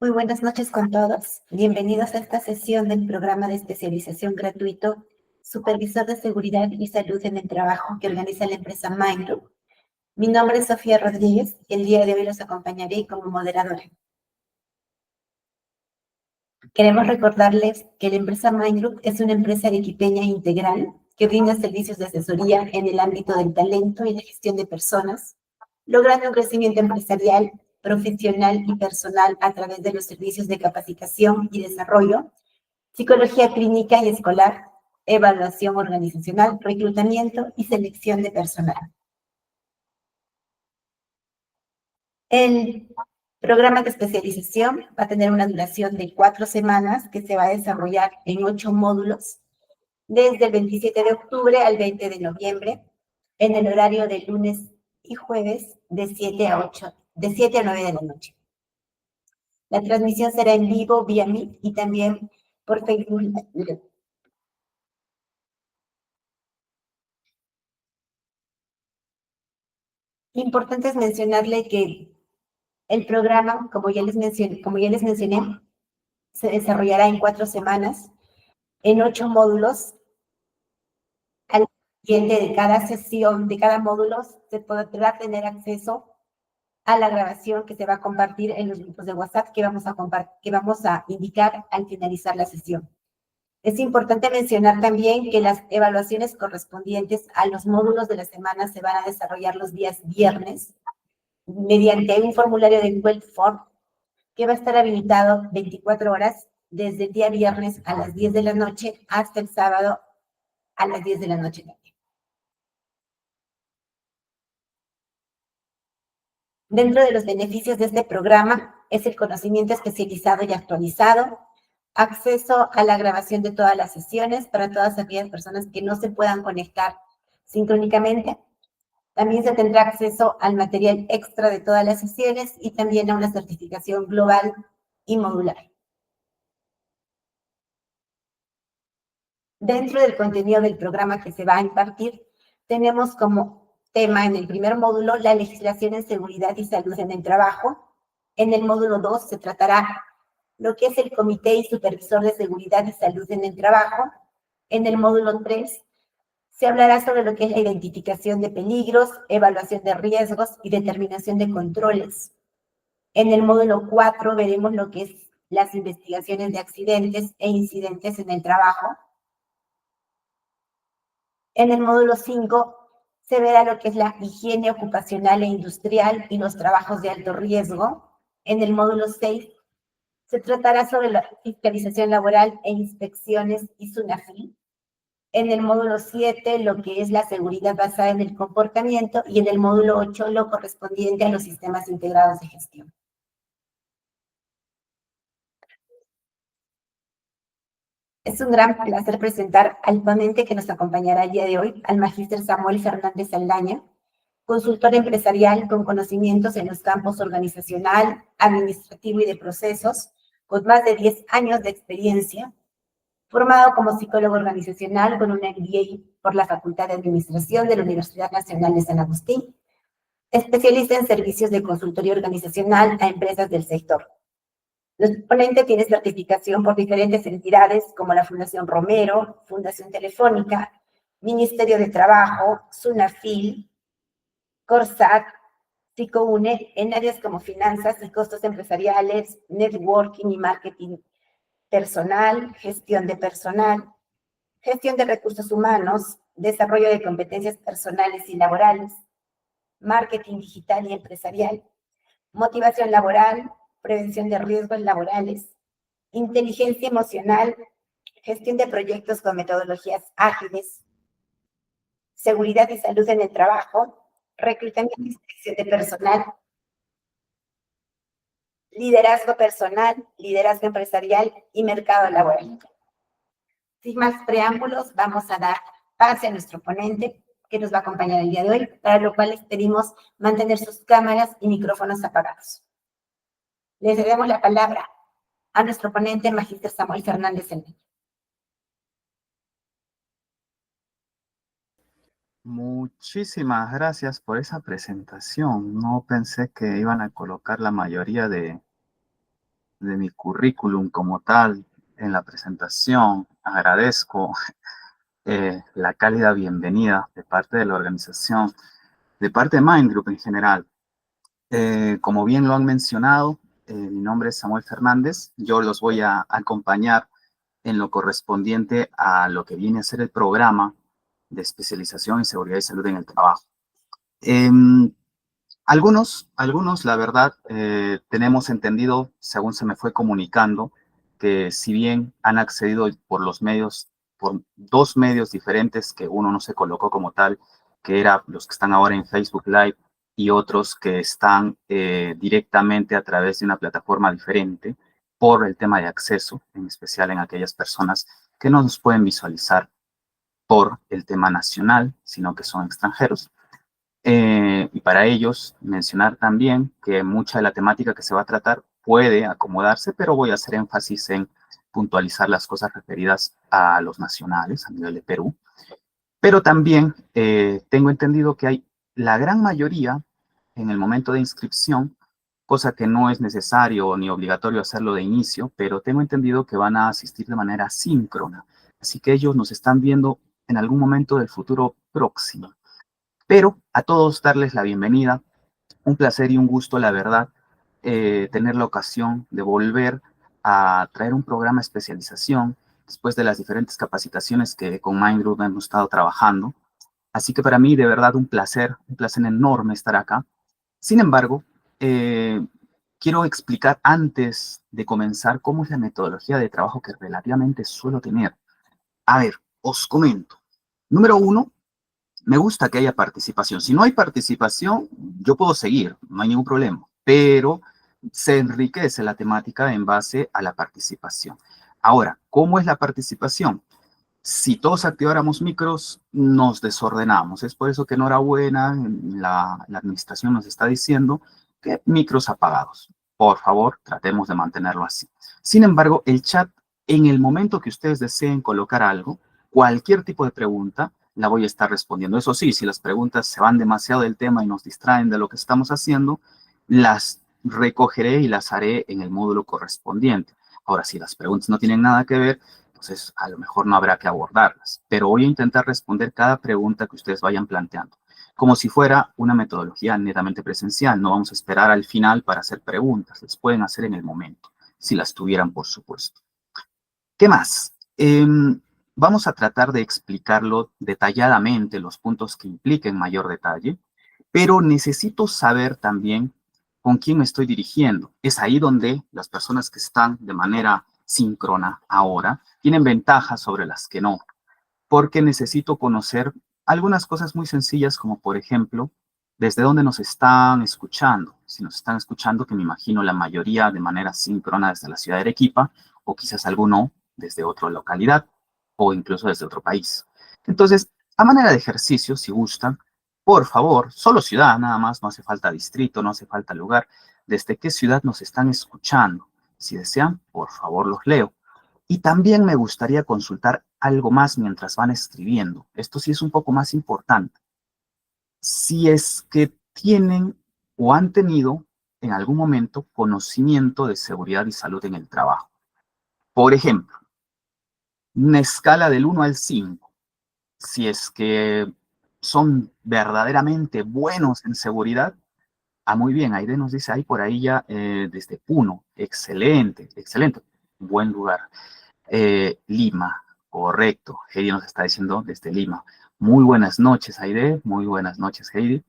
Muy buenas noches con todos. Bienvenidos a esta sesión del programa de especialización gratuito Supervisor de Seguridad y Salud en el Trabajo que organiza la empresa Mind Group. Mi nombre es Sofía Rodríguez y el día de hoy los acompañaré como moderadora. Queremos recordarles que la empresa Mind Group es una empresa arequipeña integral que brinda servicios de asesoría en el ámbito del talento y la gestión de personas, logrando un crecimiento empresarial, profesional y personal a través de los servicios de capacitación y desarrollo, psicología clínica y escolar, evaluación organizacional, reclutamiento y selección de personal. El programa de especialización va a tener una duración de 4 semanas que se va a desarrollar en 8 módulos desde el 27 de octubre al 20 de noviembre en el horario de lunes y jueves de 7 a 9 de la noche. La transmisión será en vivo vía Meet y también por Facebook Live. Importante es mencionarle que el programa, como ya les mencioné, se desarrollará en 4 semanas, en 8 módulos. Al siguiente de cada sesión, de cada módulo, se podrá tener acceso a la grabación que se va a compartir en los grupos de WhatsApp que vamos a indicar al finalizar la sesión. Es importante mencionar también que las evaluaciones correspondientes a los módulos de la semana se van a desarrollar los días viernes mediante un formulario de Google Form que va a estar habilitado 24 horas desde el día viernes a las 10 de la noche hasta el sábado a las 10 de la noche también. Dentro de los beneficios de este programa es el conocimiento especializado y actualizado, acceso a la grabación de todas las sesiones para todas aquellas personas que no se puedan conectar sincrónicamente. También se tendrá acceso al material extra de todas las sesiones y también a una certificación global y modular. Dentro del contenido del programa que se va a impartir, tenemos como tema en el primer módulo la legislación en seguridad y salud en el trabajo. En el módulo 2 se tratará lo que es el Comité y Supervisor de Seguridad y Salud en el Trabajo. En el módulo 3 se hablará sobre lo que es la identificación de peligros, evaluación de riesgos y determinación de controles. En el módulo 4 veremos lo que es las investigaciones de accidentes e incidentes en el trabajo. En el módulo 5 se verá lo que es la higiene ocupacional e industrial y los trabajos de alto riesgo. En el módulo 6 se tratará sobre la fiscalización laboral e inspecciones y SUNAFIL. En el módulo 7 lo que es la seguridad basada en el comportamiento y en el módulo 8 lo correspondiente a los sistemas integrados de gestión. Es un gran placer presentar al ponente que nos acompañará el día de hoy, al magíster Samuel Fernández Saldaña, consultor empresarial con conocimientos en los campos organizacional, administrativo y de procesos, con más de 10 años de experiencia, formado como psicólogo organizacional con un MBA por la Facultad de Administración de la Universidad Nacional de San Agustín, especialista en servicios de consultoría organizacional a empresas del sector. Nuestro ponente tiene certificación por diferentes entidades como la Fundación Romero, Fundación Telefónica, Ministerio de Trabajo, SUNAFIL, CORSAT, PsicoUne, en áreas como finanzas y costos empresariales, networking y marketing personal, gestión de recursos humanos, desarrollo de competencias personales y laborales, marketing digital y empresarial, motivación laboral, prevención de riesgos laborales, inteligencia emocional, gestión de proyectos con metodologías ágiles, seguridad y salud en el trabajo, reclutamiento y selección de personal, liderazgo personal, liderazgo empresarial y mercado laboral. Sin más preámbulos, vamos a dar pase a nuestro ponente que nos va a acompañar el día de hoy, para lo cual les pedimos mantener sus cámaras y micrófonos apagados. Les cedemos la palabra a nuestro ponente, el magíster Samuel Fernández Saldaña. Muchísimas gracias por esa presentación. No pensé que iban a colocar la mayoría de de mi currículum como tal en la presentación, agradezco la cálida bienvenida de parte de la organización, de parte de Mind Group en general. Como bien lo han mencionado, mi nombre es Samuel Fernández. Yo los voy a acompañar en lo correspondiente a lo que viene a ser el programa de especialización en seguridad y salud en el trabajo. Algunos, la verdad, tenemos entendido, según se me fue comunicando, que si bien han accedido por los medios, por dos medios diferentes, que uno no se colocó como tal, que eran los que están ahora en Facebook Live, y otros que están directamente a través de una plataforma diferente, por el tema de acceso, en especial en aquellas personas que no nos pueden visualizar por el tema nacional, sino que son extranjeros. Y para ellos, mencionar también que mucha de la temática que se va a tratar puede acomodarse, pero voy a hacer énfasis en puntualizar las cosas referidas a los nacionales a nivel de Perú. Pero también tengo entendido que hay la gran mayoría en el momento de inscripción, cosa que no es necesario ni obligatorio hacerlo de inicio, pero tengo entendido que van a asistir de manera síncrona. Así que ellos nos están viendo en algún momento del futuro próximo. Pero a todos darles la bienvenida, un placer y un gusto, la verdad, tener la ocasión de volver a traer un programa de especialización después de las diferentes capacitaciones que con Mind Group hemos estado trabajando. Así que para mí, de verdad, un placer enorme estar acá. Sin embargo, quiero explicar antes de comenzar cómo es la metodología de trabajo que relativamente suelo tener. A ver, os comento. Número uno, me gusta que haya participación. Si no hay participación, yo puedo seguir, no hay ningún problema, pero se enriquece la temática en base a la participación. Ahora, ¿cómo es la participación? Si todos activáramos micros, nos desordenamos. Es por eso que enhorabuena, la administración nos está diciendo que micros apagados. Por favor, tratemos de mantenerlo así. Sin embargo, el chat, en el momento que ustedes deseen colocar algo, cualquier tipo de pregunta, la voy a estar respondiendo. Eso sí, si las preguntas se van demasiado del tema y nos distraen de lo que estamos haciendo, las recogeré y las haré en el módulo correspondiente. Ahora, si las preguntas no tienen nada que ver, entonces a lo mejor no habrá que abordarlas, pero voy a intentar responder cada pregunta que ustedes vayan planteando, como si fuera una metodología netamente presencial. No vamos a esperar al final para hacer preguntas, las pueden hacer en el momento, si las tuvieran, por supuesto. ¿Qué más? Vamos a tratar de explicarlo detalladamente, los puntos que impliquen mayor detalle, pero necesito saber también con quién me estoy dirigiendo. Es ahí donde las personas que están de manera síncrona ahora tienen ventajas sobre las que no, porque necesito conocer algunas cosas muy sencillas, como por ejemplo, desde dónde nos están escuchando. Si nos están escuchando, que me imagino la mayoría de manera síncrona desde la ciudad de Arequipa, o quizás alguno desde otra localidad, o incluso desde otro país. Entonces, a manera de ejercicio, si gustan, por favor, solo ciudad nada más, no hace falta distrito, no hace falta lugar, desde qué ciudad nos están escuchando. Si desean, por favor, los leo. Y también me gustaría consultar algo más mientras van escribiendo. Esto sí es un poco más importante. Si es que tienen o han tenido en algún momento conocimiento de seguridad y salud en el trabajo. Por ejemplo, una escala del 1 al 5. Si es que son verdaderamente buenos en seguridad, muy bien, Aide nos dice ahí por ahí ya desde Puno. Excelente, excelente. Buen lugar. Lima, correcto. Heidi nos está diciendo desde Lima. Muy buenas noches, Aide. Muy buenas noches, Heidi.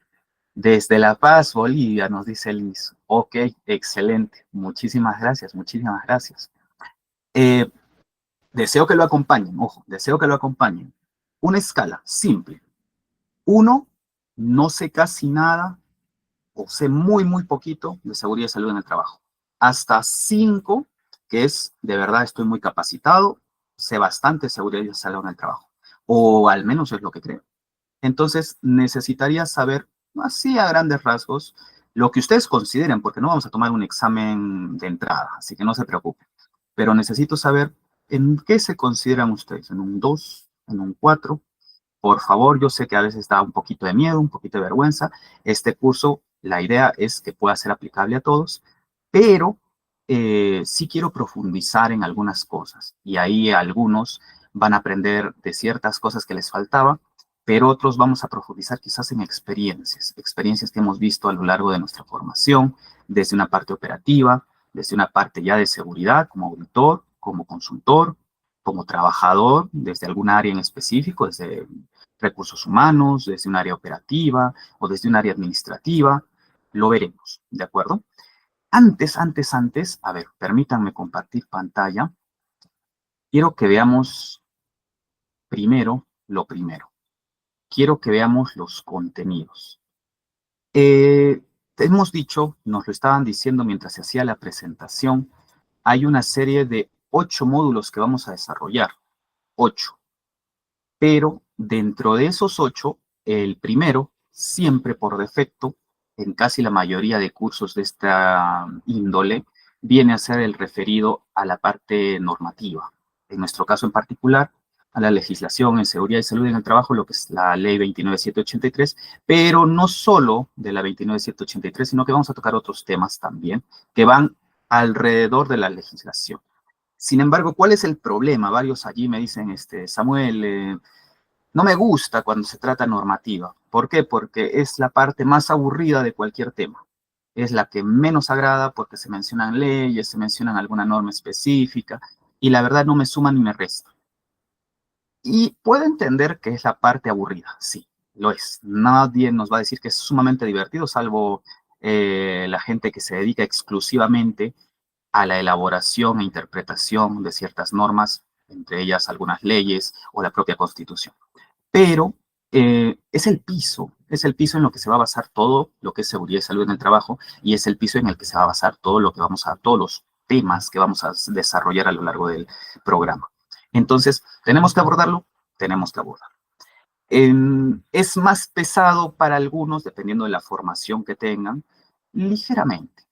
Desde La Paz, Bolivia, nos dice Liz. Ok, excelente. Muchísimas gracias, muchísimas gracias. Deseo que lo acompañen, ojo, deseo que lo acompañen. Una escala simple. 1, no sé casi nada o sé muy, muy poquito de seguridad y salud en el trabajo. Hasta 5, que es, de verdad, estoy muy capacitado, sé bastante seguridad y salud en el trabajo. O al menos es lo que creo. Entonces, necesitaría saber, así a grandes rasgos, lo que ustedes consideren, porque no vamos a tomar un examen de entrada, así que no se preocupen. Pero necesito saber en qué se consideran ustedes, en un 2, en un 4. Por favor, yo sé que a veces da un poquito de miedo, un poquito de vergüenza. Este curso, la idea es que pueda ser aplicable a todos, pero sí quiero profundizar en algunas cosas y ahí algunos van a aprender de ciertas cosas que les faltaba, pero otros vamos a profundizar quizás en experiencias que hemos visto a lo largo de nuestra formación, desde una parte operativa, desde una parte ya de seguridad, como auditor, como consultor, como trabajador, desde algún área en específico, desde recursos humanos, desde un área operativa o desde un área administrativa, lo veremos, ¿de acuerdo? Antes, a ver, permítanme compartir pantalla. Quiero que veamos primero lo primero. Quiero que veamos los contenidos. Hemos dicho, nos lo estaban diciendo mientras se hacía la presentación, hay una serie de 8 módulos que vamos a desarrollar. 8. Pero dentro de esos 8, el primero, siempre por defecto, en casi la mayoría de cursos de esta índole, viene a ser el referido a la parte normativa. En nuestro caso en particular, a la legislación en seguridad y salud en el trabajo, lo que es la ley 29783, pero no solo de la 29783, sino que vamos a tocar otros temas también que van alrededor de la legislación. Sin embargo, ¿cuál es el problema? Varios allí me dicen, Samuel, no me gusta cuando se trata normativa. ¿Por qué? Porque es la parte más aburrida de cualquier tema. Es la que menos agrada porque se mencionan leyes, se mencionan alguna norma específica y la verdad no me suma ni me resta. Y puedo entender que es la parte aburrida, sí, lo es. Nadie nos va a decir que es sumamente divertido, salvo la gente que se dedica exclusivamente a la elaboración e interpretación de ciertas normas, entre ellas algunas leyes o la propia Constitución. Pero es el piso en lo que se va a basar todo lo que es seguridad y salud en el trabajo y es el piso en el que se va a basar todo lo que todos los temas que vamos a desarrollar a lo largo del programa. Entonces, ¿tenemos que abordarlo? Tenemos que abordarlo. Es más pesado para algunos, dependiendo de la formación que tengan, ligeramente.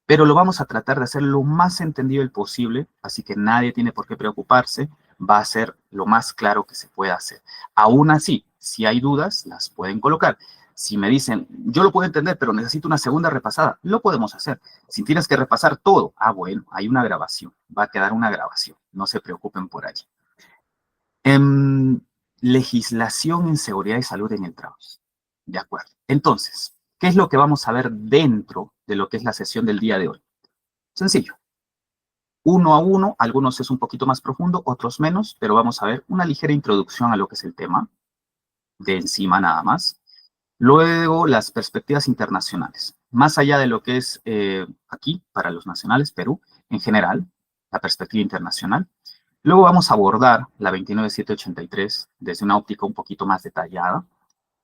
Pero lo vamos a tratar de hacer lo más entendido posible, así que nadie tiene por qué preocuparse, va a ser lo más claro que se pueda hacer. Aún así, si hay dudas, las pueden colocar. Si me dicen, yo lo puedo entender, pero necesito una segunda repasada, lo podemos hacer. Si tienes que repasar todo, bueno, hay una grabación, va a quedar una grabación, no se preocupen por allí. Legislación en seguridad y salud en el trabajo. De acuerdo. Entonces, ¿qué es lo que vamos a ver dentro de lo que es la sesión del día de hoy? Sencillo. Uno a uno, algunos es un poquito más profundo, otros menos, pero vamos a ver una ligera introducción a lo que es el tema, de encima nada más. Luego, las perspectivas internacionales. Más allá de lo que es aquí, para los nacionales, Perú, en general, la perspectiva internacional. Luego vamos a abordar la 29783 desde una óptica un poquito más detallada.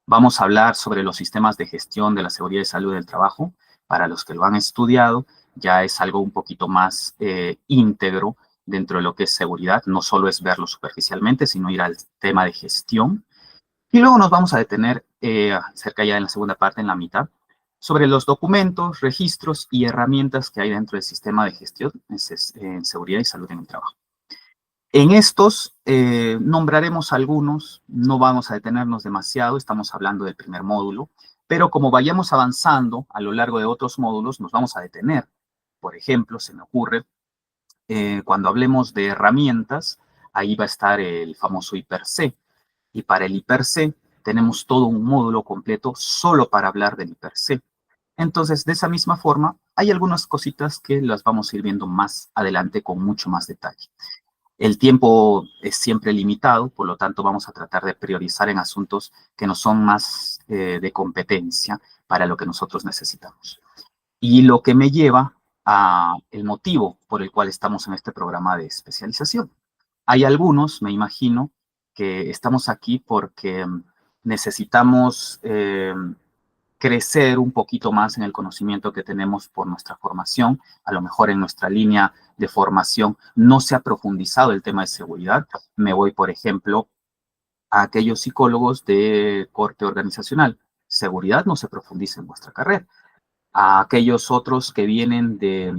Vamos a hablar sobre los sistemas de gestión de la seguridad y salud del trabajo. Para los que lo han estudiado, ya es algo un poquito más íntegro dentro de lo que es seguridad. No solo es verlo superficialmente, sino ir al tema de gestión. Y luego nos vamos a detener cerca ya en la segunda parte, en la mitad, sobre los documentos, registros y herramientas que hay dentro del sistema de gestión en seguridad y salud en el trabajo. En estos nombraremos algunos, no vamos a detenernos demasiado, estamos hablando del primer módulo, pero como vayamos avanzando a lo largo de otros módulos, nos vamos a detener. Por ejemplo, se me ocurre, cuando hablemos de herramientas, ahí va a estar el famoso IPER-C, y para el IPER-C tenemos todo un módulo completo solo para hablar del IPER-C. Entonces, de esa misma forma, hay algunas cositas que las vamos a ir viendo más adelante con mucho más detalle. El tiempo es siempre limitado, por lo tanto vamos a tratar de priorizar en asuntos que no son más de competencia para lo que nosotros necesitamos. Y lo que me lleva a el motivo por el cual estamos en este programa de especialización. Hay algunos, me imagino, que estamos aquí porque necesitamos crecer un poquito más en el conocimiento que tenemos por nuestra formación. A lo mejor en nuestra línea de formación no se ha profundizado el tema de seguridad. Me voy, por ejemplo, a aquellos psicólogos de corte organizacional. Seguridad no se profundiza en vuestra carrera. A aquellos otros que vienen de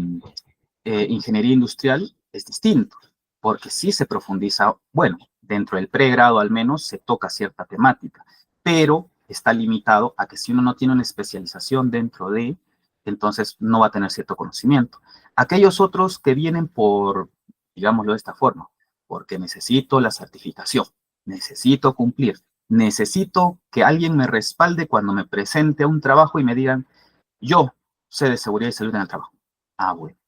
ingeniería industrial es distinto, porque sí se profundiza, bueno, dentro del pregrado al menos se toca cierta temática, pero está limitado a que si uno no tiene una especialización dentro de, entonces no va a tener cierto conocimiento. Aquellos otros que vienen por, digámoslo de esta forma, porque necesito la certificación, necesito cumplir, necesito que alguien me respalde cuando me presente a un trabajo y me digan, yo sé de seguridad y salud en el trabajo. Ah, bueno.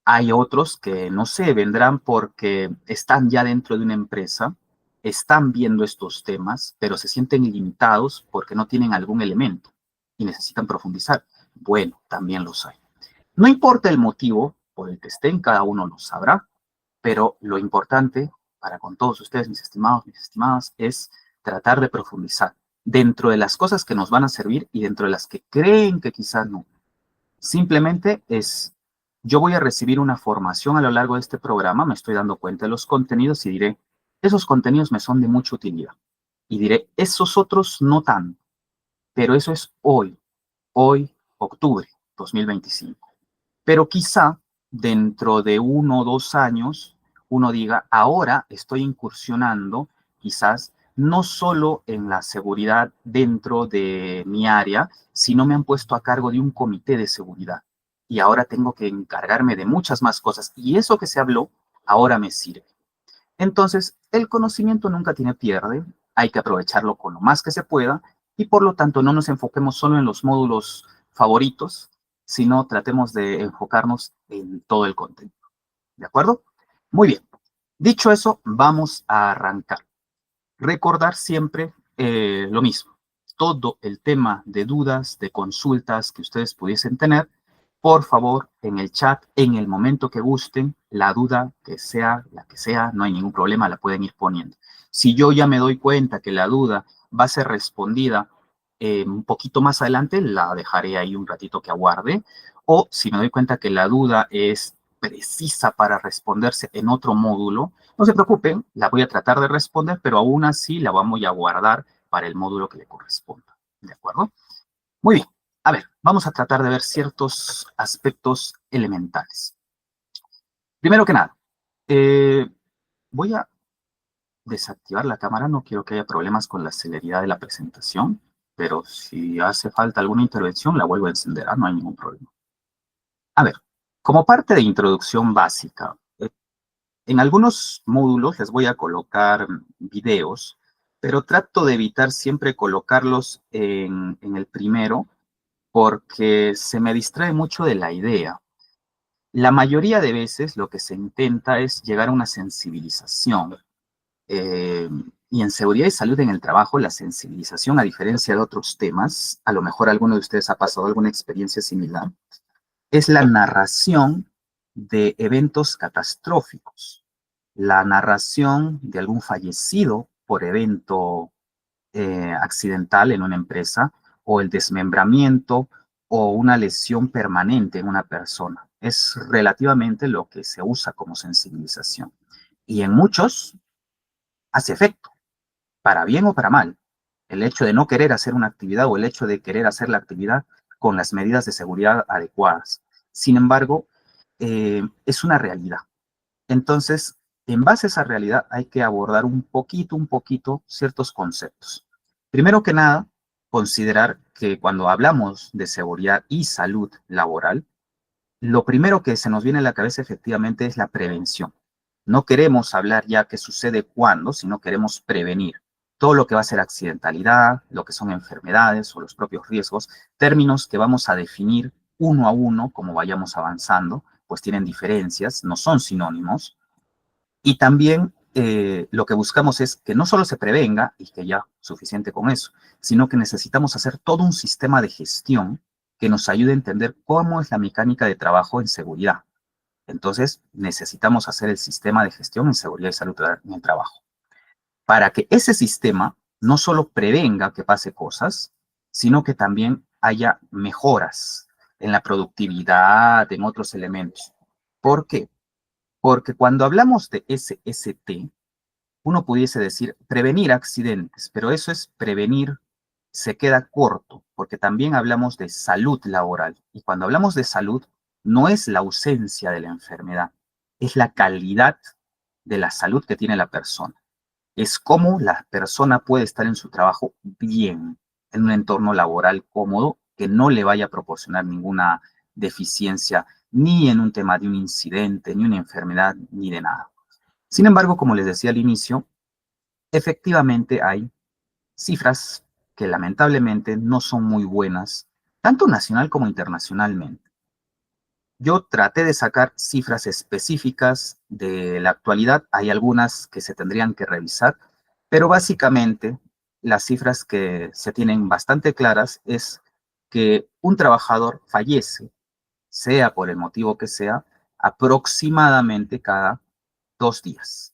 Hay otros que, no sé, vendrán porque están ya dentro de una empresa, están viendo estos temas, pero se sienten limitados porque no tienen algún elemento y necesitan profundizar. Bueno, también los hay. No importa el motivo por el que estén, cada uno lo sabrá, pero lo importante para con todos ustedes, mis estimados, mis estimadas, es tratar de profundizar dentro de las cosas que nos van a servir y dentro de las que creen que quizás no. Simplemente es, yo voy a recibir una formación a lo largo de este programa, me estoy dando cuenta de los contenidos y diré, esos contenidos me son de mucha utilidad. Y diré, esos otros no tanto, pero eso es hoy, octubre 2025. Pero quizá dentro de 1 o 2 años uno diga, ahora estoy incursionando quizás no solo en la seguridad dentro de mi área, sino me han puesto a cargo de un comité de seguridad. Y ahora tengo que encargarme de muchas más cosas. Y eso que se habló ahora me sirve. Entonces, el conocimiento nunca tiene pierde, hay que aprovecharlo con lo más que se pueda y por lo tanto no nos enfoquemos solo en los módulos favoritos, sino tratemos de enfocarnos en todo el contenido. ¿De acuerdo? Muy bien. Dicho eso, vamos a arrancar. Recordar siempre lo mismo. Todo el tema de dudas, de consultas que ustedes pudiesen tener, por favor, en el chat, en el momento que gusten, la duda que sea, la que sea, no hay ningún problema, la pueden ir poniendo. Si yo ya me doy cuenta que la duda va a ser respondida un poquito más adelante, la dejaré ahí un ratito que aguarde. O si me doy cuenta que la duda es precisa para responderse en otro módulo, no se preocupen, la voy a tratar de responder, pero aún así la vamos a guardar para el módulo que le corresponda. ¿De acuerdo? Muy bien. A ver, vamos a tratar de ver ciertos aspectos elementales. Primero que nada, voy a desactivar la cámara. No quiero que haya problemas con la celeridad de la presentación, pero si hace falta alguna intervención, la vuelvo a encender. No hay ningún problema. A ver, como parte de introducción básica, en algunos módulos les voy a colocar videos, pero trato de evitar siempre colocarlos en el primero porque se me distrae mucho de la idea. La mayoría de veces lo que se intenta es llegar a una sensibilización. eh, y en seguridad y salud en el trabajo, la sensibilización, a diferencia de otros temas, a lo mejor alguno de ustedes ha pasado alguna experiencia similar, es la narración de eventos catastróficos, la narración de algún fallecido por evento accidental en una empresa o el desmembramiento o una lesión permanente en una persona. Es relativamente lo que se usa como sensibilización. Y en muchos hace efecto, para bien o para mal. El hecho de no querer hacer una actividad o el hecho de querer hacer la actividad con las medidas de seguridad adecuadas. Sin embargo, es una realidad. Entonces, en base a esa realidad hay que abordar un poquito ciertos conceptos. Primero que nada, considerar que cuando hablamos de seguridad y salud laboral, lo primero que se nos viene a la cabeza efectivamente es la prevención. No queremos hablar ya qué sucede cuándo, sino queremos prevenir todo lo que va a ser accidentalidad, lo que son enfermedades o los propios riesgos, términos que vamos a definir uno a uno como vayamos avanzando, pues tienen diferencias, no son sinónimos, y también lo que buscamos es que no solo se prevenga, y que ya suficiente con eso, sino que necesitamos hacer todo un sistema de gestión que nos ayude a entender cómo es la mecánica de trabajo en seguridad. Entonces, necesitamos hacer el sistema de gestión en seguridad y salud en el trabajo. Para que ese sistema no solo prevenga que pase cosas, sino que también haya mejoras en la productividad, en otros elementos. ¿Por qué? Porque cuando hablamos de SST, uno pudiese decir prevenir accidentes, pero eso es prevenir, se queda corto, porque también hablamos de salud laboral. Y cuando hablamos de salud, no es la ausencia de la enfermedad, es la calidad de la salud que tiene la persona. Es cómo la persona puede estar en su trabajo bien, en un entorno laboral cómodo, que no le vaya a proporcionar ninguna deficiencia ni en un tema de un incidente, ni una enfermedad, ni de nada. Sin embargo, como les decía al inicio, efectivamente hay cifras que lamentablemente no son muy buenas, tanto nacional como internacionalmente. Yo traté de sacar cifras específicas de la actualidad, hay algunas que se tendrían que revisar, pero básicamente las cifras que se tienen bastante claras es que un trabajador fallece, sea por el motivo que sea, aproximadamente cada 2 días,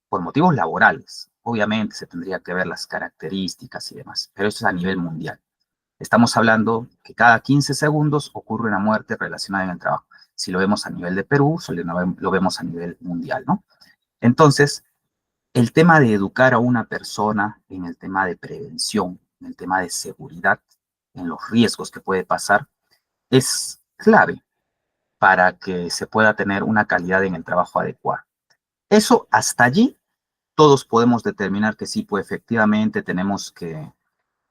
por motivos laborales. Obviamente se tendría que ver las características y demás, pero eso es a nivel mundial. Estamos hablando que cada 15 segundos ocurre una muerte relacionada en el trabajo. Si lo vemos a nivel de Perú, lo vemos a nivel mundial, ¿no? Entonces, el tema de educar a una persona en el tema de prevención, en el tema de seguridad, en los riesgos que puede pasar, es clave para que se pueda tener una calidad en el trabajo adecuada. Eso hasta allí todos podemos determinar que sí, pues efectivamente tenemos que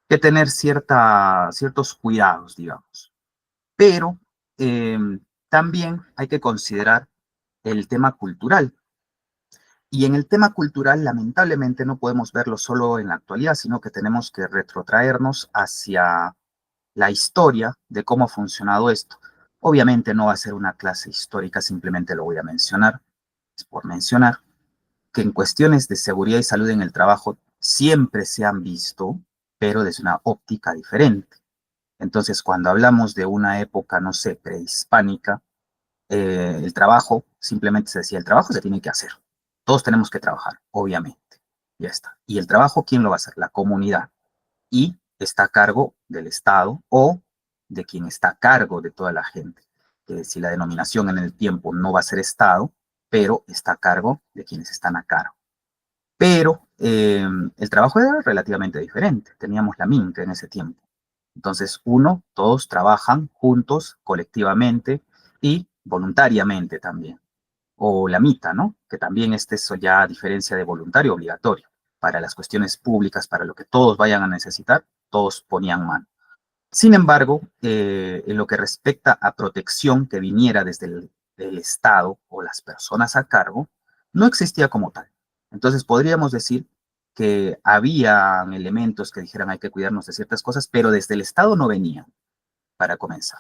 tener ciertos cuidados, digamos. Pero eh, también hay que considerar el tema cultural. Y en el tema cultural, lamentablemente, no podemos verlo solo en la actualidad, sino que tenemos que retrotraernos hacia la historia de cómo ha funcionado esto. Obviamente no va a ser una clase histórica, simplemente lo voy a mencionar, es por mencionar, que en cuestiones de seguridad y salud en el trabajo siempre se han visto, pero desde una óptica diferente. Entonces, cuando hablamos de una época, no sé, prehispánica, el trabajo, simplemente se decía, el trabajo se tiene que hacer. Todos tenemos que trabajar, obviamente. Ya está. ¿Y el trabajo quién lo va a hacer? La comunidad. Y está a cargo del Estado o de quien está a cargo de toda la gente. Si la denominación en el tiempo no va a ser Estado, pero está a cargo de quienes están a cargo. Pero el trabajo era relativamente diferente. Teníamos la MINC en ese tiempo. Entonces, todos trabajan juntos, colectivamente y voluntariamente también. O la mitad, ¿no? Que también eso ya a diferencia de voluntario obligatorio. Para las cuestiones públicas, para lo que todos vayan a necesitar, todos ponían mano. Sin embargo, en lo que respecta a protección que viniera desde el Estado o las personas a cargo, no existía como tal. Entonces podríamos decir que había elementos que dijeran hay que cuidarnos de ciertas cosas, pero desde el Estado no venían, para comenzar.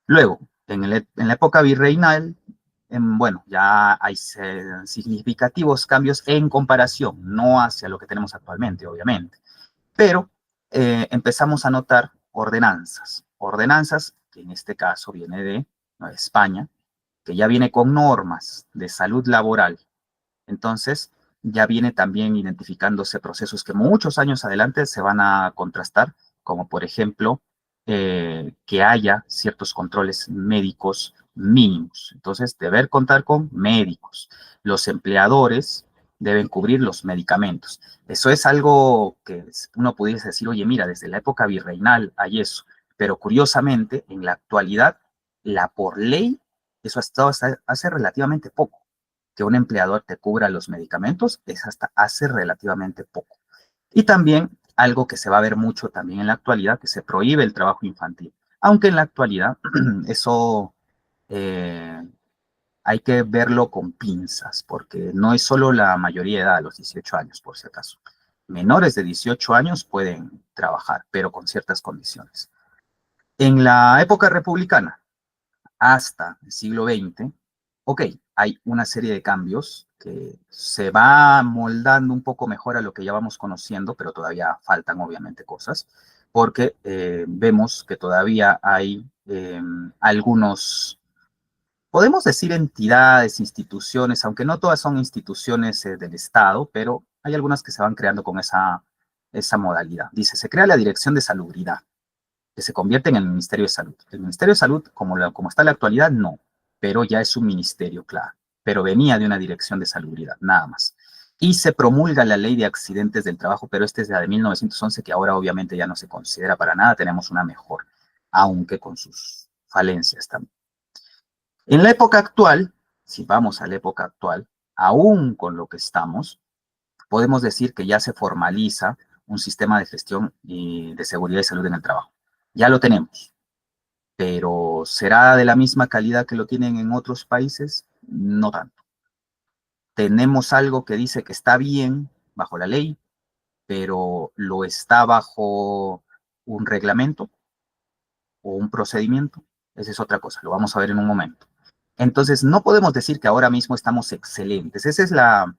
Luego, en la época virreinal, bueno, ya hay significativos cambios en comparación, no hacia lo que tenemos actualmente, obviamente, pero empezamos a notar ordenanzas que en este caso viene de Nueva España, que ya viene con normas de salud laboral. Entonces, ya viene también identificándose procesos que muchos años adelante se van a contrastar, como por ejemplo, que haya ciertos controles médicos mínimos. Entonces, deber contar con médicos. Los empleadores deben cubrir los medicamentos. Eso es algo que uno pudiese decir, oye, mira, desde la época virreinal hay eso, pero curiosamente, en la actualidad, la por ley, eso ha estado hasta hace relativamente poco. Que un empleador te cubra los medicamentos es hasta hace relativamente poco. Y también algo que se va a ver mucho también en la actualidad, que se prohíbe el trabajo infantil. Aunque en la actualidad eso eh, hay que verlo con pinzas, porque no es solo la mayoría de edad, los 18 años, por si acaso. Menores de 18 años pueden trabajar, pero con ciertas condiciones. En la época republicana, hasta el siglo XX, ok, hay una serie de cambios que se va moldando un poco mejor a lo que ya vamos conociendo, pero todavía faltan obviamente cosas, porque vemos que todavía hay algunos, podemos decir entidades, instituciones, aunque no todas son instituciones del Estado, pero hay algunas que se van creando con esa modalidad. Dice, se crea la Dirección de Salubridad que se convierte en el Ministerio de Salud. El Ministerio de Salud, como está en la actualidad, no, pero ya es un ministerio, claro, pero venía de una dirección de salubridad, nada más. Y se promulga la ley de accidentes del trabajo, pero esta es la de 1911, que ahora obviamente ya no se considera para nada, tenemos una mejor, aunque con sus falencias también. En la época actual, si vamos a la época actual, aún con lo que estamos, podemos decir que ya se formaliza un sistema de gestión y de seguridad y salud en el trabajo. Ya lo tenemos, pero ¿será de la misma calidad que lo tienen en otros países? No tanto. Tenemos algo que dice que está bien bajo la ley, pero lo está bajo un reglamento o un procedimiento. Esa es otra cosa, lo vamos a ver en un momento. Entonces, no podemos decir que ahora mismo estamos excelentes. Esa es la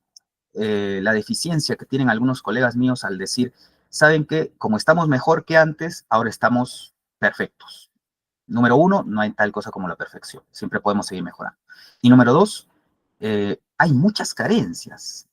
deficiencia que tienen algunos colegas míos al decir, ¿saben qué? Como estamos mejor que antes, ahora estamos perfectos. Número uno, no hay tal cosa como la perfección. Siempre podemos seguir mejorando. Y número dos, hay muchas carencias.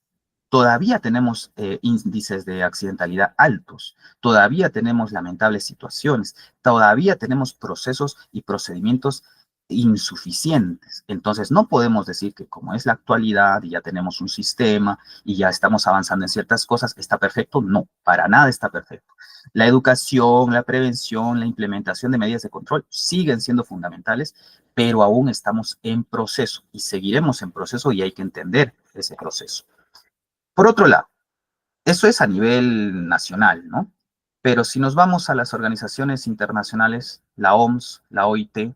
Todavía tenemos índices de accidentalidad altos, todavía tenemos lamentables situaciones, todavía tenemos procesos y procedimientos insuficientes. Entonces, no podemos decir que como es la actualidad y ya tenemos un sistema y ya estamos avanzando en ciertas cosas, está perfecto. No, para nada está perfecto. La educación, la prevención, la implementación de medidas de control siguen siendo fundamentales, pero aún estamos en proceso y seguiremos en proceso y hay que entender ese proceso. Por otro lado, eso es a nivel nacional, ¿no? Pero si nos vamos a las organizaciones internacionales, la OMS, la OIT,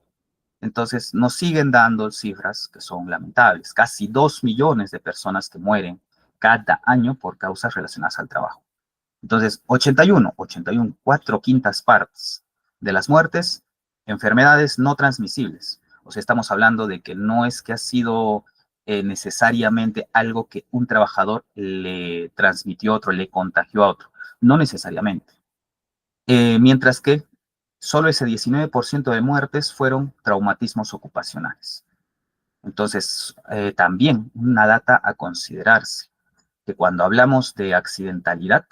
entonces nos siguen dando cifras que son lamentables. Casi 2 millones de personas que mueren cada año por causas relacionadas al trabajo. Entonces, 81, 4/5 partes de las muertes, enfermedades no transmisibles. O sea, estamos hablando de que no es que ha sido necesariamente algo que un trabajador le transmitió a otro, le contagió a otro. No necesariamente. Mientras que solo ese 19% de muertes fueron traumatismos ocupacionales. Entonces, también una data a considerarse, que cuando hablamos de accidentalidad,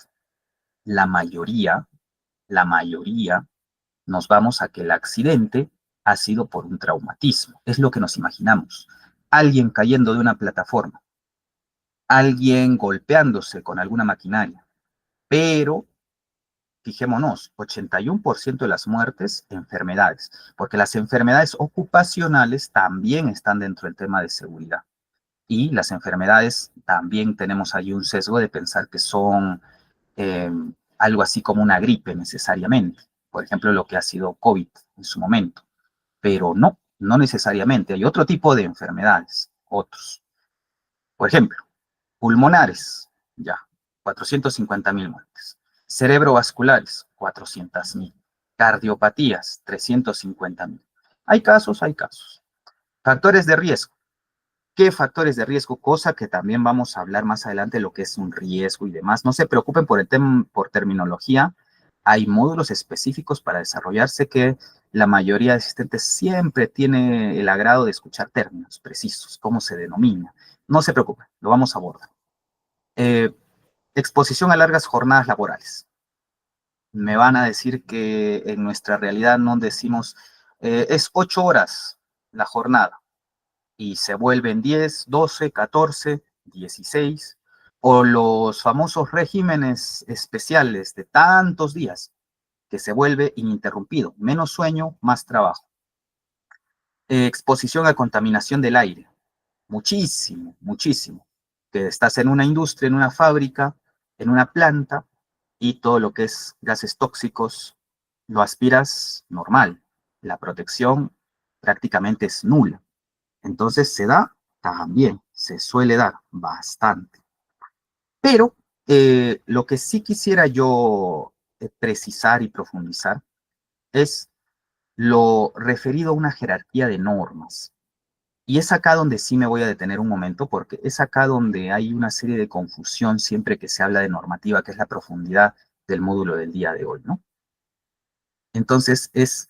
la mayoría, la mayoría, nos vamos a que el accidente ha sido por un traumatismo. Es lo que nos imaginamos. Alguien cayendo de una plataforma, alguien golpeándose con alguna maquinaria, pero fijémonos, 81% de las muertes, enfermedades, porque las enfermedades ocupacionales también están dentro del tema de seguridad. Y las enfermedades también tenemos ahí un sesgo de pensar que son eh, algo así como una gripe necesariamente. Por ejemplo, lo que ha sido COVID en su momento. Pero no, no necesariamente. Hay otro tipo de enfermedades, otros. Por ejemplo, pulmonares, ya, 450.000 muertes. Cerebrovasculares, 400.000. Cardiopatías, 350.000. Hay casos, hay casos. Factores de riesgo. ¿Qué factores de riesgo? Cosa que también vamos a hablar más adelante de lo que es un riesgo y demás. No se preocupen por por terminología. Hay módulos específicos para desarrollarse que la mayoría de asistentes siempre tiene el agrado de escuchar términos precisos, cómo se denomina. No se preocupen, lo vamos a abordar. Eh, Exposición a largas jornadas laborales. Me van a decir que en nuestra realidad no decimos, es 8 horas la jornada y se vuelven 10, 12, 14, 16, o los famosos regímenes especiales de tantos días que se vuelve ininterrumpido, menos sueño, más trabajo. Exposición a contaminación del aire, muchísimo, muchísimo. Que estás en una industria, en una fábrica, en una planta, y todo lo que es gases tóxicos lo aspiras normal. La protección prácticamente es nula. Entonces se da también, se suele dar bastante. Pero lo que sí quisiera yo precisar y profundizar es lo referido a una jerarquía de normas. Y es acá donde sí me voy a detener un momento, porque es acá donde hay una serie de confusión siempre que se habla de normativa, que es la profundidad del módulo del día de hoy, ¿no? Entonces es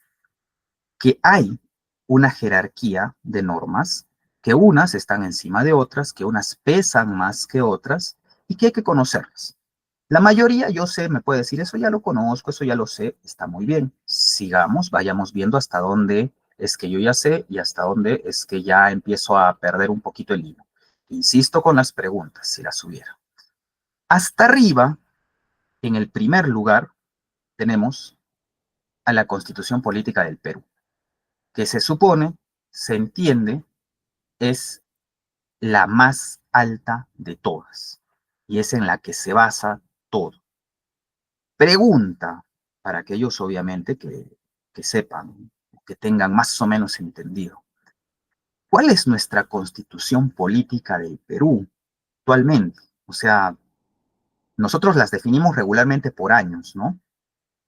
que hay una jerarquía de normas, que unas están encima de otras, que unas pesan más que otras y que hay que conocerlas. La mayoría, yo sé, me puede decir, eso ya lo conozco, eso ya lo sé, está muy bien. Sigamos, vayamos viendo hasta dónde es que yo ya sé y hasta dónde es que ya empiezo a perder un poquito el hilo. Insisto con las preguntas, si las hubiera. Hasta arriba, en el primer lugar, tenemos a la Constitución Política del Perú, que se supone, se entiende, es la más alta de todas y es en la que se basa todo. Pregunta para aquellos obviamente que sepan que tengan más o menos entendido. ¿Cuál es nuestra constitución política del Perú actualmente? O sea, nosotros las definimos regularmente por años, ¿no?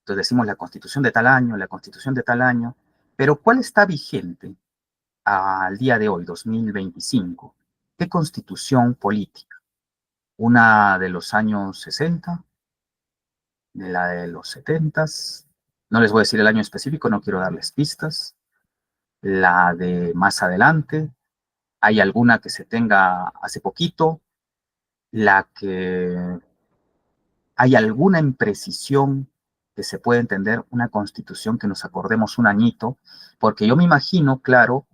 Entonces decimos la constitución de tal año, la constitución de tal año, pero ¿cuál está vigente al día de hoy, 2025? ¿Qué constitución política? ¿Una de los años 60? ¿De la de los 70? No les voy a decir el año específico, no quiero darles pistas. ¿La de más adelante? ¿Hay alguna que se tenga hace poquito? ¿La que hay alguna imprecisión que se puede entender una constitución que nos acordemos un añito? Porque yo me imagino, claro,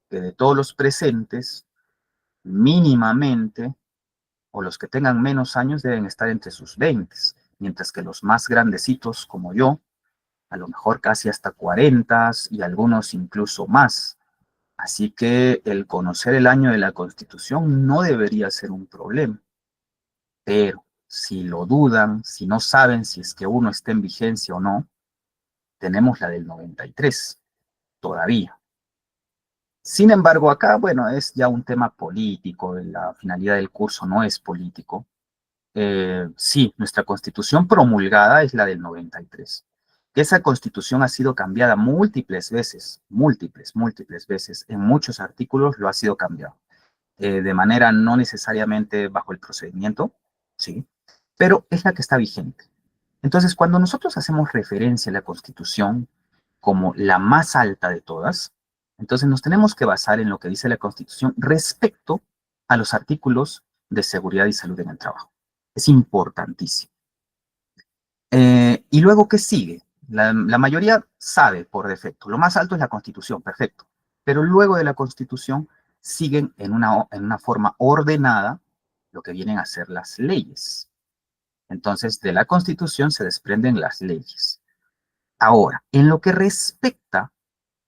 que de todos los presentes, mínimamente, o los que tengan menos años deben estar entre sus 20, mientras que los más grandecitos como yo, a lo mejor casi hasta 40 y algunos incluso más. Así que el conocer el año de la Constitución no debería ser un problema, pero si lo dudan, si no saben si es que uno está en vigencia o no, tenemos la del 93 todavía. Sin embargo, acá, bueno, es ya un tema político, la finalidad del curso no es político. Sí, nuestra constitución promulgada es la del 93. Esa constitución ha sido cambiada múltiples veces. En muchos artículos lo ha sido cambiado. De manera no necesariamente bajo el procedimiento, sí, pero es la que está vigente. Entonces, cuando nosotros hacemos referencia a la Constitución como la más alta de todas, entonces nos tenemos que basar en lo que dice la Constitución respecto a los artículos de seguridad y salud en el trabajo. Es importantísimo. Y luego, ¿qué sigue? La mayoría sabe por defecto. Lo más alto es la Constitución, perfecto. Pero luego de la Constitución siguen en una forma ordenada lo que vienen a ser las leyes. Entonces, de la Constitución se desprenden las leyes. Ahora, en lo que respecta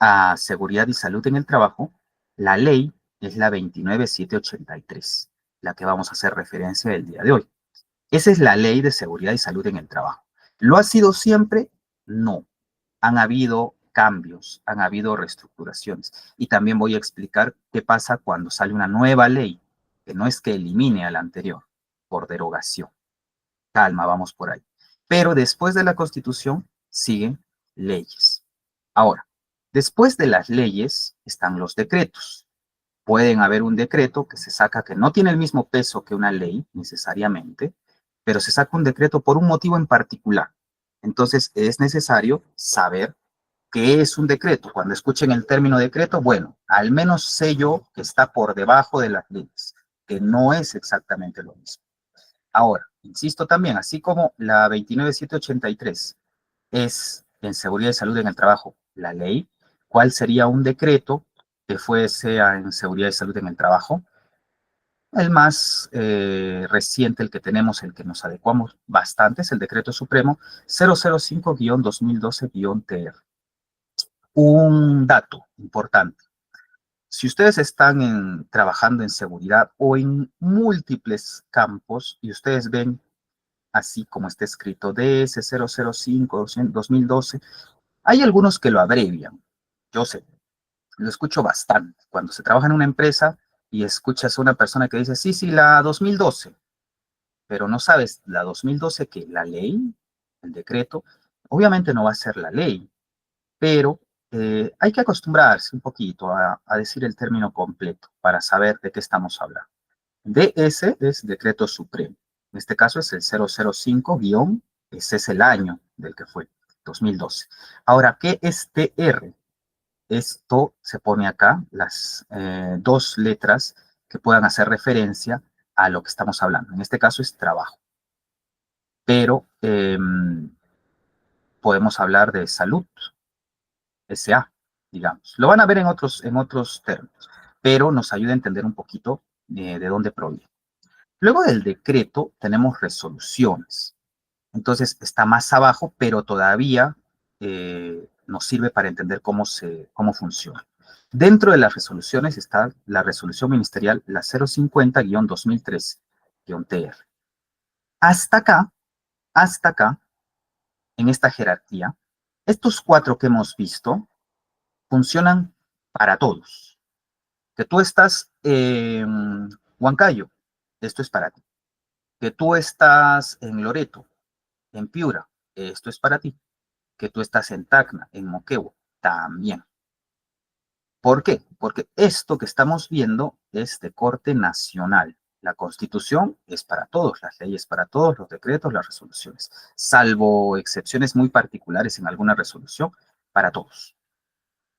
a seguridad y salud en el trabajo, la ley es la 29783, la que vamos a hacer referencia el día de hoy. Esa es la ley de seguridad y salud en el trabajo. ¿Lo ha sido siempre? No. Han habido cambios, han habido reestructuraciones. Y también voy a explicar qué pasa cuando sale una nueva ley, que no es que elimine a la anterior, por derogación. Calma, vamos por ahí. Pero después de la Constitución siguen leyes. Ahora, después de las leyes están los decretos. Pueden haber un decreto que se saca que no tiene el mismo peso que una ley necesariamente, pero se saca un decreto por un motivo en particular. Entonces es necesario saber qué es un decreto. Cuando escuchen el término decreto, bueno, al menos sé yo que está por debajo de las leyes, que no es exactamente lo mismo. Ahora, insisto también, así como la 29783 es en seguridad y salud en el trabajo la ley, ¿cuál sería un decreto que fuese en seguridad y salud en el trabajo? El más reciente, el que tenemos, el que nos adecuamos bastante, es el Decreto Supremo 005-2012-TR. Un dato importante. Si ustedes están trabajando en seguridad o en múltiples campos y ustedes ven así como está escrito DS 005-2012, hay algunos que lo abrevian. Yo sé, lo escucho bastante. Cuando se trabaja en una empresa y escuchas a una persona que dice, sí, sí, la 2012, pero no sabes la 2012 que la ley, el decreto, obviamente no va a ser la ley, pero hay que acostumbrarse un poquito a decir el término completo para saber de qué estamos hablando. DS es Decreto Supremo. En este caso es el 005-, ese es el año del que fue, 2012. Ahora, ¿qué es TR? Esto se pone acá, las dos letras que puedan hacer referencia a lo que estamos hablando. En este caso es trabajo. Pero podemos hablar de salud, SA, digamos. Lo van a ver en otros términos, pero nos ayuda a entender un poquito de dónde proviene. Luego del decreto tenemos resoluciones. Entonces está más abajo, pero todavía nos sirve para entender cómo funciona. Dentro de las resoluciones está la resolución ministerial, la 050-2013-TR. Hasta acá, en esta jerarquía, estos cuatro que hemos visto funcionan para todos. Que tú estás en Huancayo, esto es para ti. Que tú estás en Loreto, en Piura, esto es para ti. Que tú estás en Tacna, en Moquegua, también. ¿Por qué? Porque esto que estamos viendo es de corte nacional. La Constitución es para todos, las leyes para todos, los decretos, las resoluciones, salvo excepciones muy particulares en alguna resolución, para todos.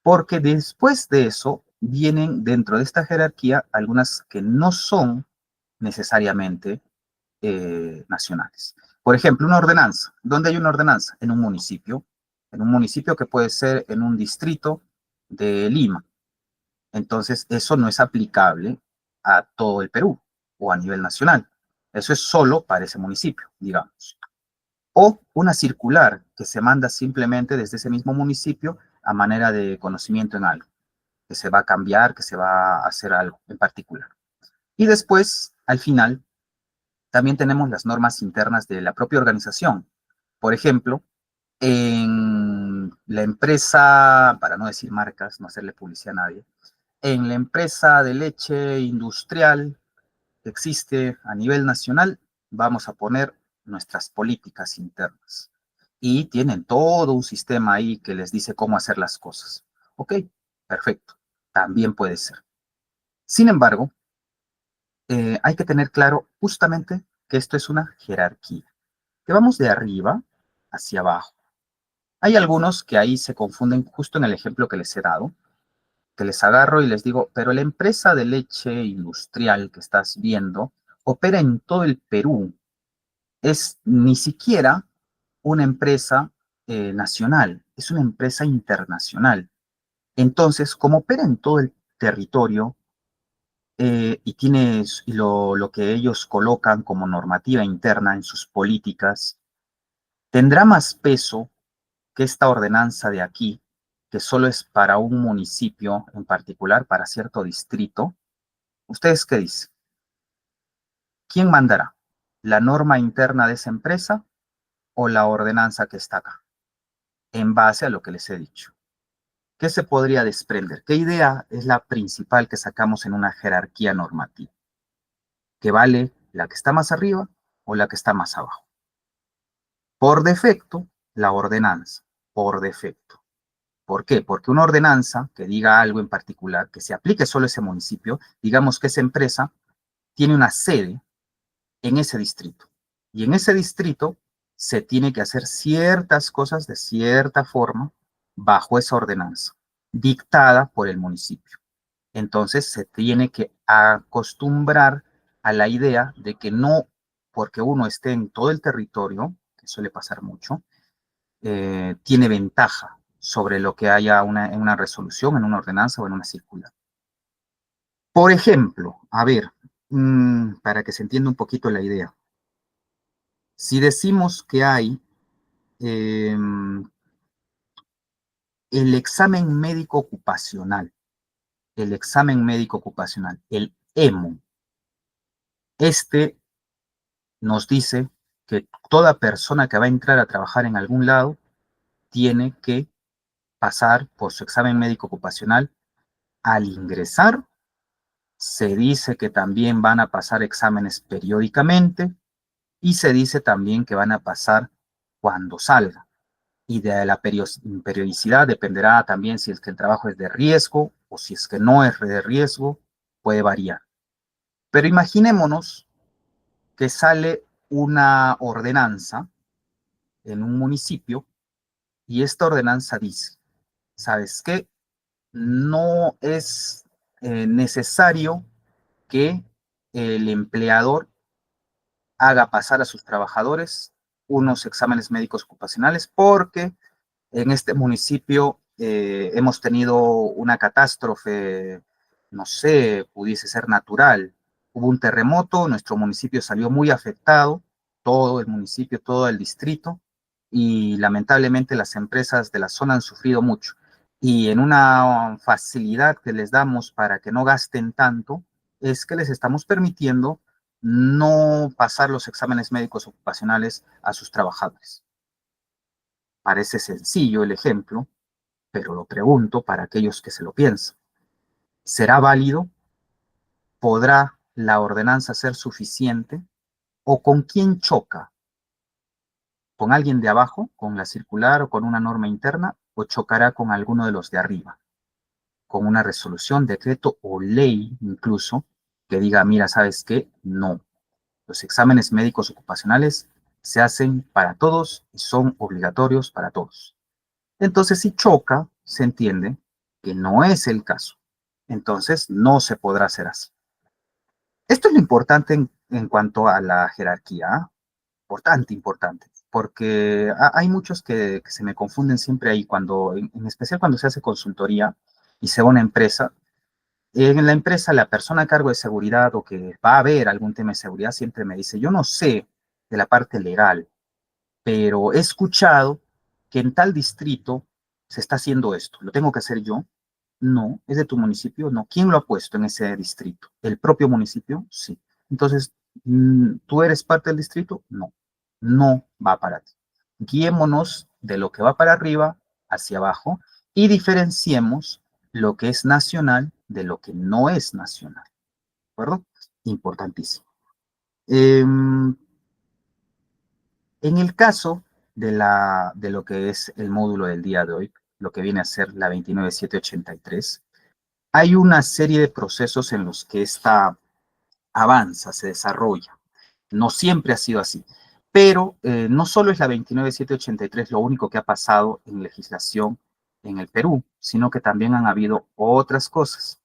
Porque después de eso vienen dentro de esta jerarquía algunas que no son necesariamente nacionales. Por ejemplo, una ordenanza. ¿Dónde hay una ordenanza? En un municipio que puede ser en un distrito de Lima. Entonces, eso no es aplicable a todo el Perú o a nivel nacional. Eso es solo para ese municipio, digamos. O una circular que se manda simplemente desde ese mismo municipio a manera de conocimiento en algo, que se va a cambiar, que se va a hacer algo en particular. Y después, al final, también tenemos las normas internas de la propia organización. Por ejemplo, en la empresa, para no decir marcas, no hacerle publicidad a nadie, en la empresa de leche industrial que existe a nivel nacional, vamos a poner nuestras políticas internas. Y tienen todo un sistema ahí que les dice cómo hacer las cosas. Ok, perfecto, también puede ser. Sin embargo, hay que tener claro justamente que esto es una jerarquía, que vamos de arriba hacia abajo. Hay algunos que ahí se confunden justo en el ejemplo que les he dado, que les agarro y les digo, pero la empresa de leche industrial que estás viendo opera en todo el Perú. Es ni siquiera una empresa nacional, es una empresa internacional. Entonces, como opera en todo el territorio y tiene lo que ellos colocan como normativa interna en sus políticas, tendrá más peso que esta ordenanza de aquí, que solo es para un municipio en particular, para cierto distrito. ¿Ustedes qué dicen? ¿Quién mandará? ¿La norma interna de esa empresa o la ordenanza que está acá? En base a lo que les he dicho. ¿Qué se podría desprender? ¿Qué idea es la principal que sacamos en una jerarquía normativa? ¿Que vale la que está más arriba o la que está más abajo? Por defecto, la ordenanza. Por defecto. ¿Por qué? Porque una ordenanza que diga algo en particular, que se aplique solo a ese municipio, digamos que esa empresa tiene una sede en ese distrito. Y en ese distrito se tiene que hacer ciertas cosas de cierta forma bajo esa ordenanza, dictada por el municipio. Entonces se tiene que acostumbrar a la idea de que no porque uno esté en todo el territorio, que suele pasar mucho, tiene ventaja sobre lo que haya en una resolución, en una ordenanza o en una circular. Por ejemplo, a ver, para que se entienda un poquito la idea, si decimos que hay eh, el examen médico ocupacional, el EMO, este nos dice que toda persona que va a entrar a trabajar en algún lado tiene que pasar por su examen médico ocupacional al ingresar. Se dice que también van a pasar exámenes periódicamente y se dice también que van a pasar cuando salga. Y de la periodicidad dependerá también si es que el trabajo es de riesgo o si es que no es de riesgo, puede variar. Pero imaginémonos que sale una ordenanza en un municipio y esta ordenanza dice, ¿sabes qué? No es necesario que el empleador haga pasar a sus trabajadores unos exámenes médicos ocupacionales porque en este municipio hemos tenido una catástrofe, no sé, pudiese ser natural. Hubo un terremoto, nuestro municipio salió muy afectado, todo el municipio, todo el distrito, y lamentablemente las empresas de la zona han sufrido mucho. Y en una facilidad que les damos para que no gasten tanto, es que les estamos permitiendo no pasar los exámenes médicos ocupacionales a sus trabajadores. Parece sencillo el ejemplo, pero lo pregunto para aquellos que se lo piensan. ¿Será válido? ¿Podrá la ordenanza ser suficiente? ¿O con quién choca? ¿Con alguien de abajo, con la circular o con una norma interna? ¿O chocará con alguno de los de arriba? Con una resolución, decreto o ley incluso, que diga, mira, ¿sabes qué? No. Los exámenes médicos ocupacionales se hacen para todos y son obligatorios para todos. Entonces, si choca, se entiende que no es el caso. Entonces, no se podrá hacer así. Esto es lo importante en cuanto a la jerarquía, ¿ah? Importante, importante, porque hay muchos que se me confunden siempre ahí, cuando, en especial cuando se hace consultoría y se va a una empresa. En la empresa, la persona a cargo de seguridad o que va a haber algún tema de seguridad siempre me dice, yo no sé de la parte legal, pero he escuchado que en tal distrito se está haciendo esto. ¿Lo tengo que hacer yo? No. ¿Es de tu municipio? No. ¿Quién lo ha puesto en ese distrito? ¿El propio municipio? Sí. Entonces, ¿tú eres parte del distrito? No. No va para ti. Guiémonos de lo que va para arriba hacia abajo y diferenciemos lo que es nacional de lo que no es nacional. ¿De acuerdo? Importantísimo. En el caso de lo que es el módulo del día de hoy, lo que viene a ser la 29783, hay una serie de procesos en los que esta avanza, se desarrolla. No siempre ha sido así, pero no solo es la 29783 lo único que ha pasado en legislación en el Perú, sino que también han habido otras cosas.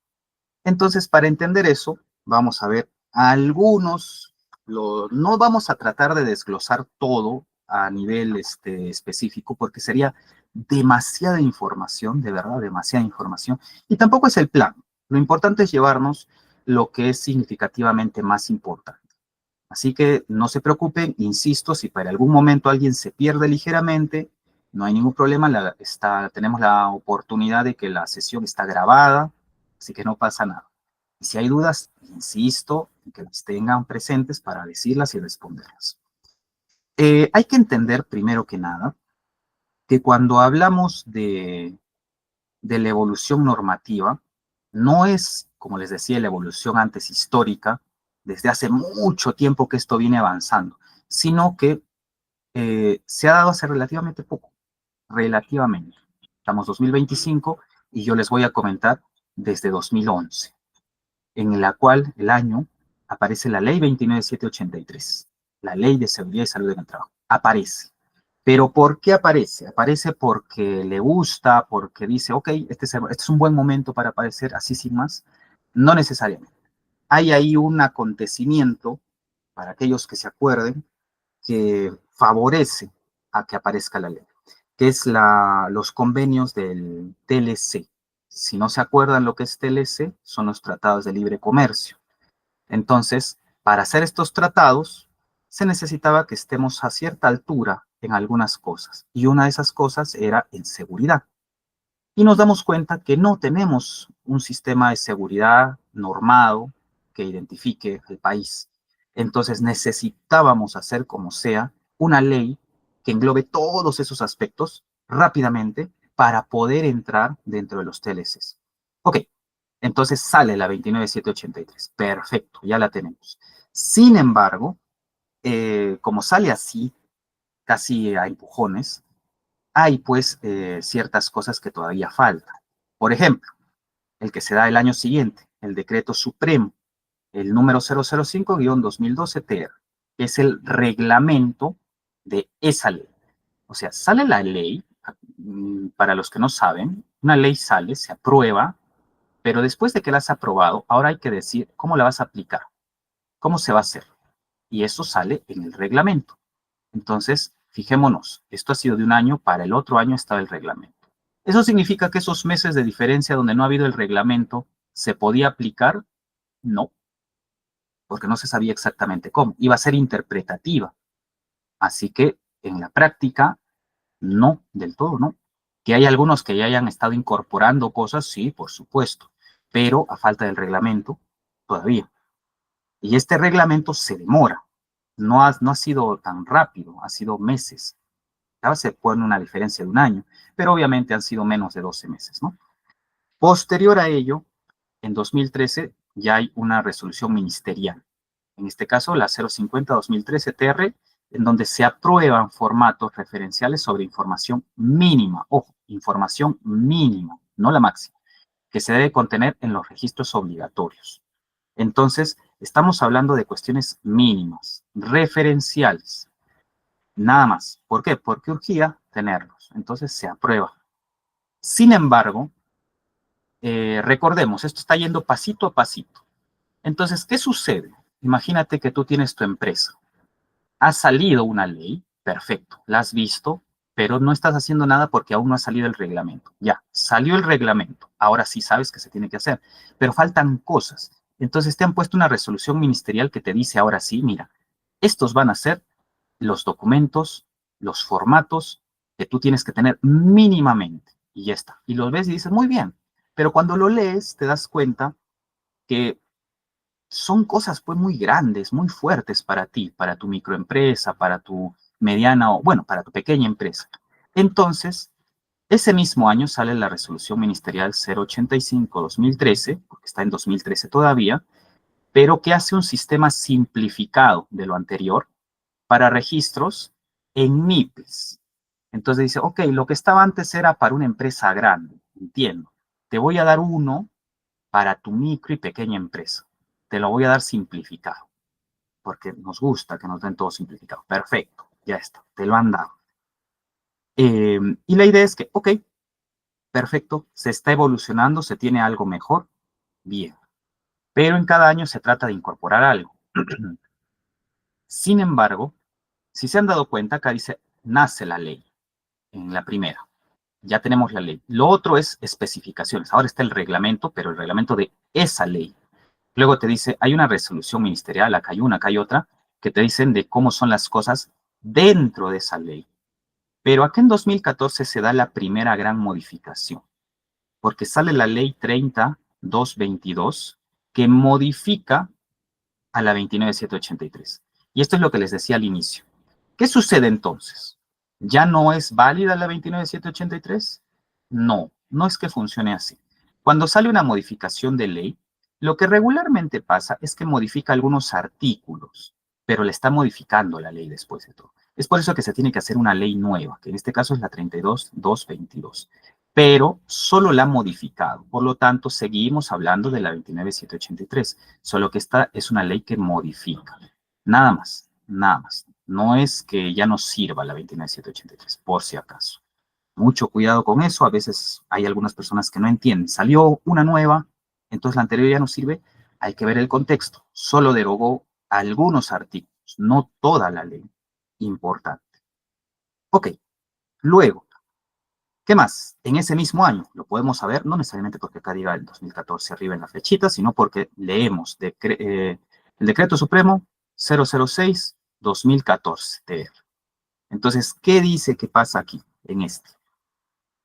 Entonces, para entender eso, vamos a ver algunos, no vamos a tratar de desglosar todo a nivel específico, porque sería demasiada información, de verdad, demasiada información, y tampoco es el plan. Lo importante es llevarnos lo que es significativamente más importante. Así que no se preocupen, insisto, si para algún momento alguien se pierde ligeramente, no hay ningún problema, tenemos la oportunidad de que la sesión está grabada, así que no pasa nada. Y si hay dudas, insisto en que las tengan presentes para decirlas y responderlas. Hay que entender, primero que nada, que cuando hablamos de la evolución normativa, no es, como les decía, la evolución antes histórica, desde hace mucho tiempo que esto viene avanzando, sino que se ha dado hace relativamente poco, relativamente. Estamos 2025 y yo les voy a comentar desde 2011, en la cual el año aparece la ley 29783, la ley de seguridad y salud en el trabajo. Aparece. Pero ¿por qué aparece? Aparece porque le gusta, porque dice, ok, este es un buen momento para aparecer, así sin más. No necesariamente. Hay ahí un acontecimiento, para aquellos que se acuerden, que favorece a que aparezca la ley, que es los convenios del TLC. Si no se acuerdan lo que es TLC, son los tratados de libre comercio. Entonces, para hacer estos tratados, se necesitaba que estemos a cierta altura en algunas cosas, y una de esas cosas era en seguridad. Y nos damos cuenta que no tenemos un sistema de seguridad normado que identifique el país. Entonces necesitábamos hacer como sea una ley que englobe todos esos aspectos rápidamente para poder entrar dentro de los TLCs. Ok, entonces sale la 29783. Perfecto, ya la tenemos. Sin embargo, como sale así, casi a empujones, hay pues ciertas cosas que todavía faltan. Por ejemplo, el que se da el año siguiente, el decreto supremo, el número 005-2012-TR, que es el reglamento de esa ley. O sea, sale la ley, para los que no saben, una ley sale, se aprueba, pero después de que la has aprobado, ahora hay que decir cómo la vas a aplicar, cómo se va a hacer. Y eso sale en el reglamento. Entonces, fijémonos, esto ha sido de un año, para el otro año estaba el reglamento. ¿Eso significa que esos meses de diferencia donde no ha habido el reglamento se podía aplicar? No, porque no se sabía exactamente cómo. Iba a ser interpretativa. Así que en la práctica, no, del todo, no. Que hay algunos que ya hayan estado incorporando cosas, sí, por supuesto, pero a falta del reglamento, todavía. Y este reglamento se demora. No ha sido tan rápido, ha sido meses. afectaba, se pone una diferencia de un año, pero obviamente han sido menos de 12 meses, ¿no? Posterior a ello, en 2013 ya hay una resolución ministerial. En este caso, la 050-2013 TR, en donde se aprueban formatos referenciales sobre información mínima. Ojo, información mínima, no la máxima, que se debe contener en los registros obligatorios. Entonces, estamos hablando de cuestiones mínimas, referenciales, nada más. ¿Por qué? Porque urgía tenerlos. Entonces, se aprueba. Sin embargo, recordemos, esto está yendo pasito a pasito. Entonces, ¿qué sucede? Imagínate que tú tienes tu empresa. Ha salido una ley, perfecto, la has visto, pero no estás haciendo nada porque aún no ha salido el reglamento. Ya, salió el reglamento, ahora sí sabes que se tiene que hacer, pero faltan cosas. Entonces te han puesto una resolución ministerial que te dice ahora sí, mira, estos van a ser los documentos, los formatos que tú tienes que tener mínimamente. Y ya está. Y los ves y dices, muy bien, pero cuando lo lees te das cuenta que son cosas pues muy grandes, muy fuertes para ti, para tu microempresa, para tu mediana o, bueno, para tu pequeña empresa. Entonces, ese mismo año sale la resolución ministerial 085-2013, porque está en 2013 todavía, pero que hace un sistema simplificado de lo anterior para registros en MIPES. Entonces dice, ok, lo que estaba antes era para una empresa grande, entiendo. Te voy a dar uno para tu micro y pequeña empresa. Te lo voy a dar simplificado, porque nos gusta que nos den todo simplificado. Perfecto, ya está, te lo han dado. Y la idea es que, ok, perfecto, se está evolucionando, se tiene algo mejor, bien. Pero en cada año se trata de incorporar algo. Sin embargo, si se han dado cuenta, acá dice, nace la ley, en la primera. Ya tenemos la ley. Lo otro es especificaciones. Ahora está el reglamento, pero el reglamento de esa ley. Luego te dice, hay una resolución ministerial, acá hay una, acá hay otra, que te dicen de cómo son las cosas dentro de esa ley. Pero acá en 2014 se da la primera gran modificación, porque sale la ley 30-222 que modifica a la 29783. Y esto es lo que les decía al inicio. ¿Qué sucede entonces? ¿Ya no es válida la 29783? No, no es que funcione así. Cuando sale una modificación de ley, lo que regularmente pasa es que modifica algunos artículos, pero le está modificando la ley después de todo. Es por eso que se tiene que hacer una ley nueva, que en este caso es la 32-222, pero solo la ha modificado. Por lo tanto, seguimos hablando de la 29783, solo que esta es una ley que modifica. Nada más, nada más. No es que ya no sirva la 29783, por si acaso. Mucho cuidado con eso. A veces hay algunas personas que no entienden. Salió una nueva, entonces la anterior ya no sirve. Hay que ver el contexto. Solo derogó algunos artículos, no toda la ley. Importante. Ok, luego, ¿qué más? En ese mismo año, lo podemos saber, no necesariamente porque acá diga el 2014 arriba en la flechita, sino porque leemos el Decreto Supremo 006-2014 TR. Entonces, ¿qué dice que pasa aquí en este?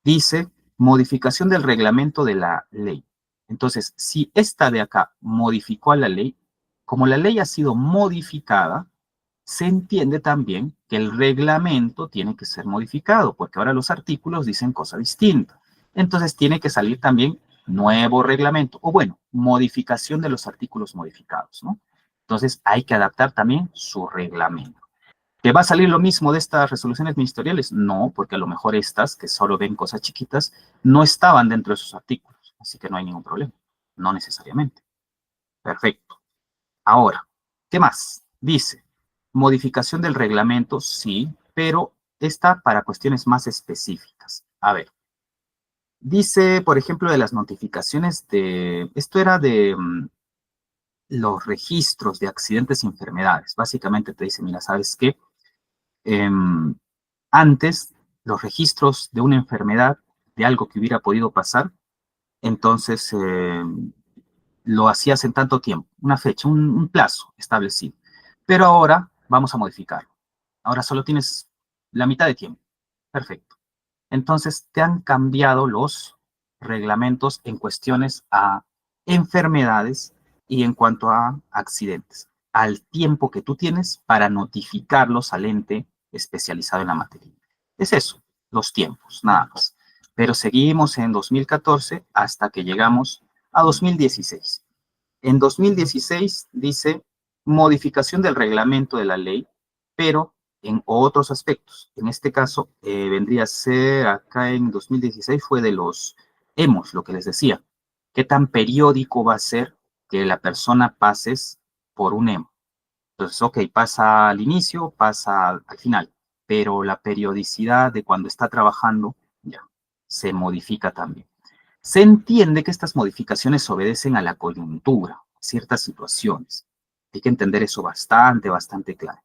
Dice modificación del reglamento de la ley. Entonces, si esta de acá modificó a la ley, como la ley ha sido modificada, se entiende también que el reglamento tiene que ser modificado, porque ahora los artículos dicen cosa distinta. Entonces tiene que salir también nuevo reglamento, o bueno, modificación de los artículos modificados, ¿no? Entonces hay que adaptar también su reglamento. ¿Que va a salir lo mismo de estas resoluciones ministeriales? No, porque a lo mejor estas, que solo ven cosas chiquitas, no estaban dentro de esos artículos, así que no hay ningún problema, no necesariamente. Perfecto. Ahora, ¿qué más? Dice, modificación del reglamento, sí, pero está para cuestiones más específicas. A ver, dice, por ejemplo, de las notificaciones de, esto era de los registros de accidentes y enfermedades. Básicamente te dice, mira, ¿sabes qué? Antes, los registros de una enfermedad, de algo que hubiera podido pasar, entonces lo hacías en tanto tiempo, una fecha, un plazo establecido. Pero ahora vamos a modificarlo. Ahora solo tienes la mitad de tiempo. Perfecto. Entonces te han cambiado los reglamentos en cuestiones a enfermedades y en cuanto a accidentes, al tiempo que tú tienes para notificarlos al ente especializado en la materia. Es eso, los tiempos, nada más. Pero seguimos en 2014 hasta que llegamos a 2016. En 2016 dice modificación del reglamento de la ley, pero en otros aspectos. En este caso, vendría a ser acá en 2016 fue de los hemos, lo que les decía. ¿Qué tan periódico va a ser que la persona pases por un emo? Entonces, ok, pasa al inicio, pasa al final, pero la periodicidad de cuando está trabajando ya se modifica también. Se entiende que estas modificaciones obedecen a la coyuntura, ciertas situaciones. Hay que entender eso bastante claro.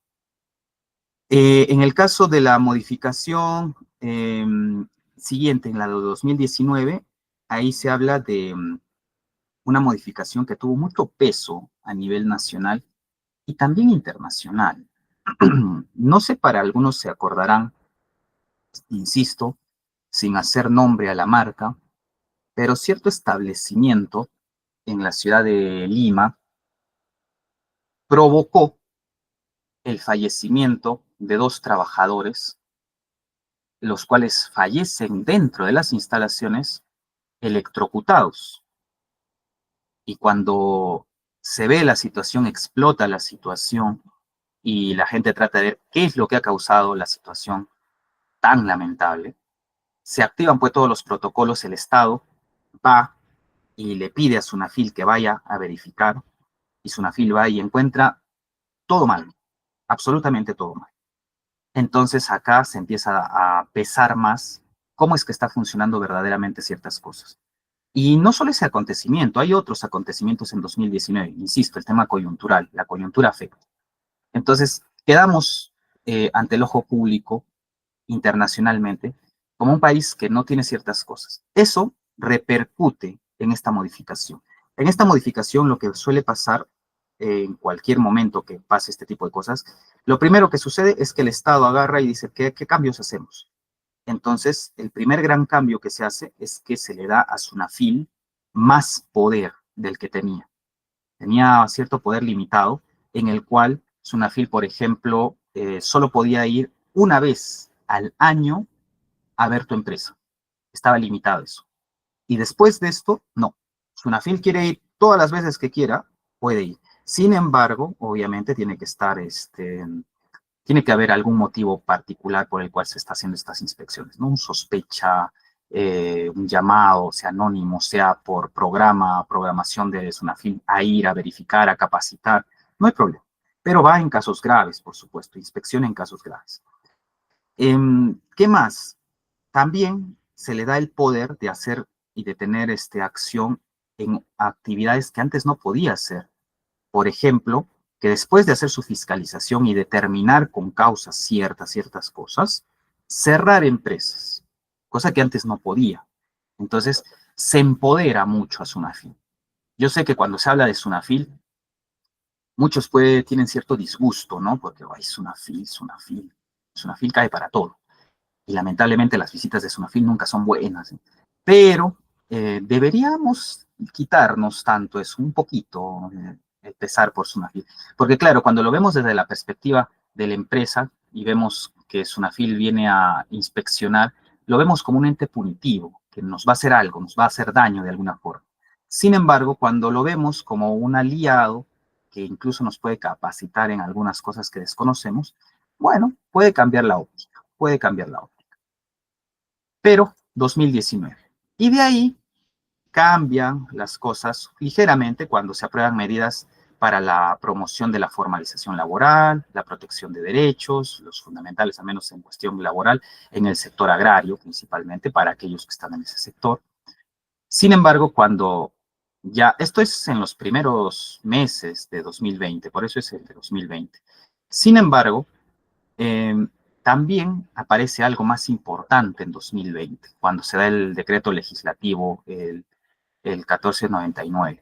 En el caso de la modificación siguiente, en la de 2019, ahí se habla de una modificación que tuvo mucho peso a nivel nacional y también internacional. No sé, para algunos se acordarán, insisto, sin hacer nombre a la marca, pero cierto establecimiento en la ciudad de Lima provocó el fallecimiento de 2 trabajadores, los cuales fallecen dentro de las instalaciones electrocutados. Y cuando se ve la situación, explota la situación y la gente trata de ver qué es lo que ha causado la situación tan lamentable, se activan pues todos los protocolos, el Estado va y le pide a Sunafil que vaya a verificar, y Sunafil va y encuentra todo mal, absolutamente todo mal. Entonces acá se empieza a pesar más cómo es que está funcionando verdaderamente ciertas cosas. Y no solo ese acontecimiento, hay otros acontecimientos en 2019, insisto, el tema coyuntural, la coyuntura afecta. Entonces, quedamos ante el ojo público internacionalmente como un país que no tiene ciertas cosas. Eso repercute en esta modificación. En esta modificación lo que suele pasar en cualquier momento que pase este tipo de cosas, lo primero que sucede es que el Estado agarra y dice, ¿qué cambios hacemos? Entonces, el primer gran cambio que se hace es que se le da a Sunafil más poder del que tenía. Tenía cierto poder limitado en el cual Sunafil, por ejemplo, solo podía ir una vez al año a ver tu empresa. Estaba limitado eso. Y después de esto, no. Sunafil quiere ir todas las veces que quiera, puede ir. Sin embargo, obviamente tiene que estar, tiene que haber algún motivo particular por el cual se está haciendo estas inspecciones, ¿no? Un sospecha, un llamado, sea anónimo, sea por programación de Sunafil, a ir a verificar, a capacitar, no hay problema. Pero va en casos graves, por supuesto, inspección en casos graves. ¿Qué más? También se le da el poder de hacer y de tener acción en actividades que antes no podía hacer. Por ejemplo, que después de hacer su fiscalización y determinar con causas ciertas cosas, cerrar empresas, cosa que antes no podía. Entonces, se empodera mucho a Sunafil. Yo sé que cuando se habla de Sunafil, muchos tienen cierto disgusto, ¿no? Porque, ay, Sunafil cae para todo. Y lamentablemente las visitas de Sunafil nunca son buenas, ¿eh? Pero deberíamos quitarnos tanto eso, un poquito, el pesar por Sunafil. Porque claro, cuando lo vemos desde la perspectiva de la empresa y vemos que Sunafil viene a inspeccionar, lo vemos como un ente punitivo, que nos va a hacer algo, nos va a hacer daño de alguna forma. Sin embargo, cuando lo vemos como un aliado que incluso nos puede capacitar en algunas cosas que desconocemos, bueno, puede cambiar la óptica, puede cambiar la óptica. Pero 2019. Y de ahí cambian las cosas ligeramente cuando se aprueban medidas para la promoción de la formalización laboral, la protección de derechos, los fundamentales, al menos en cuestión laboral, en el sector agrario, principalmente para aquellos que están en ese sector. Sin embargo, cuando ya, esto es en los primeros meses de 2020, por eso es el de 2020. Sin embargo, eh, también aparece algo más importante en 2020, cuando se da el decreto legislativo, el 1499,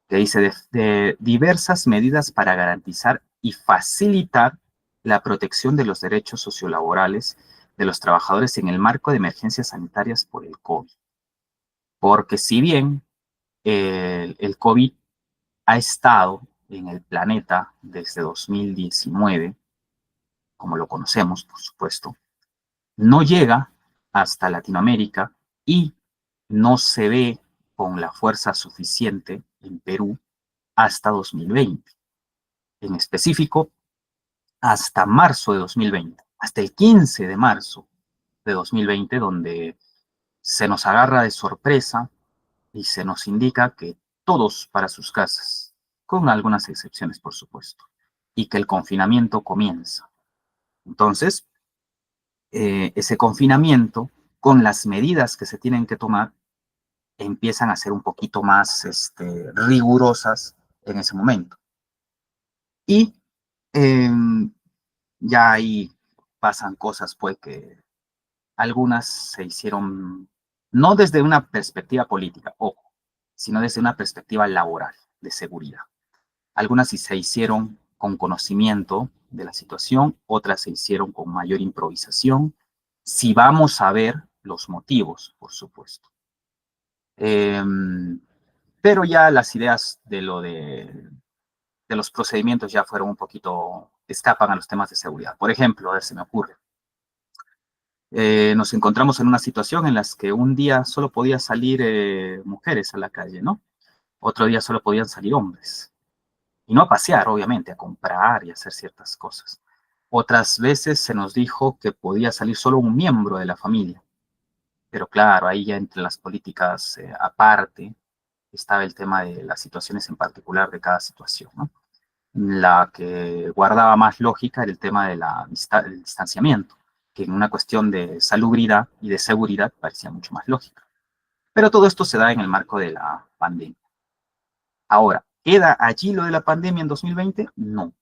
que dice de diversas medidas para garantizar y facilitar la protección de los derechos sociolaborales de los trabajadores en el marco de emergencias sanitarias por el COVID. Porque si bien el COVID ha estado en el planeta desde 2019, como lo conocemos, por supuesto, no llega hasta Latinoamérica y no se ve con la fuerza suficiente en Perú hasta 2020. En específico, hasta marzo de 2020, hasta el 15 de marzo de 2020, donde se nos agarra de sorpresa y se nos indica que todos para sus casas, con algunas excepciones, por supuesto, y que el confinamiento comienza. Entonces, ese confinamiento, con las medidas que se tienen que tomar, empiezan a ser un poquito más rigurosas en ese momento. Y eh, ya ahí pasan cosas, pues, que algunas se hicieron no desde una perspectiva política, ojo, sino desde una perspectiva laboral, de seguridad. Algunas sí se hicieron con conocimiento de la situación, otras se hicieron con mayor improvisación. Si vamos a ver los motivos, por supuesto. Eh, pero ya las ideas de los procedimientos ya fueron un poquito, escapan a los temas de seguridad. Por ejemplo, a ver, se me ocurre. Nos encontramos en una situación en la que un día solo podían salir mujeres a la calle, ¿no? Otro día solo podían salir hombres. Y no a pasear, obviamente, a comprar y a hacer ciertas cosas. Otras veces se nos dijo que podía salir solo un miembro de la familia. Pero claro, ahí ya entre las políticas aparte estaba el tema de las situaciones en particular de cada situación, ¿no? La que guardaba más lógica era el tema de del distanciamiento, que en una cuestión de salubridad y de seguridad parecía mucho más lógica. Pero todo esto se da en el marco de la pandemia. Ahora, ¿queda allí lo de la pandemia en 2020? No,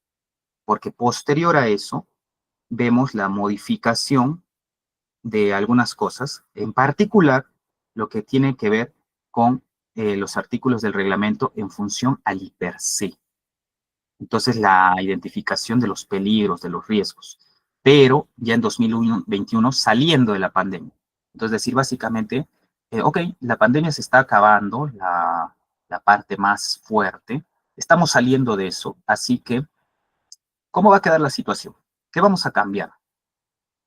porque posterior a eso vemos la modificación de algunas cosas, en particular lo que tiene que ver con los artículos del reglamento en función al IPER-C. Entonces, la identificación de los peligros, de los riesgos, pero ya en 2021 saliendo de la pandemia. Entonces, decir básicamente, ok, la pandemia se está acabando, la parte más fuerte, estamos saliendo de eso, así que, ¿cómo va a quedar la situación? ¿Qué vamos a cambiar?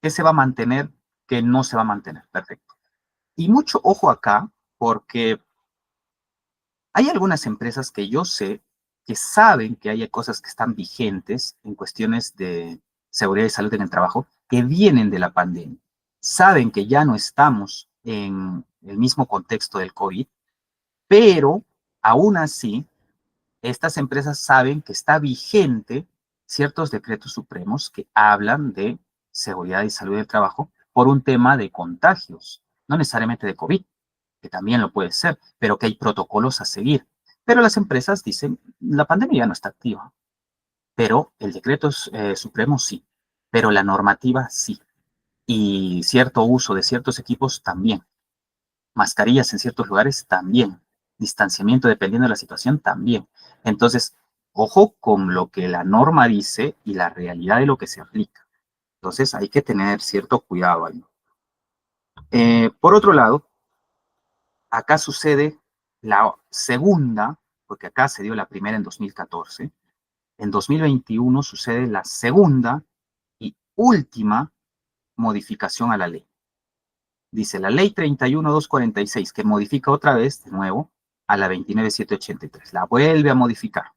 ¿Qué se va a mantener? ¿Qué no se va a mantener? Perfecto. Y mucho ojo acá, porque hay algunas empresas que yo sé que saben que hay cosas que están vigentes en cuestiones de seguridad y salud en el trabajo que vienen de la pandemia. Saben que ya no estamos en el mismo contexto del COVID, pero aún así, estas empresas saben que está vigente ciertos decretos supremos que hablan de seguridad y salud del trabajo por un tema de contagios, no necesariamente de COVID, que también lo puede ser, pero que hay protocolos a seguir. Pero las empresas dicen, la pandemia ya no está activa, pero el decreto supremo sí, pero la normativa sí, y cierto uso de ciertos equipos también, mascarillas en ciertos lugares también, distanciamiento dependiendo de la situación también. Entonces, ojo con lo que la norma dice y la realidad de lo que se aplica. Entonces, hay que tener cierto cuidado ahí. Por otro lado, acá sucede la segunda, porque acá se dio la primera en 2014, en 2021 sucede la segunda y última modificación a la ley. Dice la ley 31.246, que modifica otra vez, de nuevo, a la 29.783. La vuelve a modificar.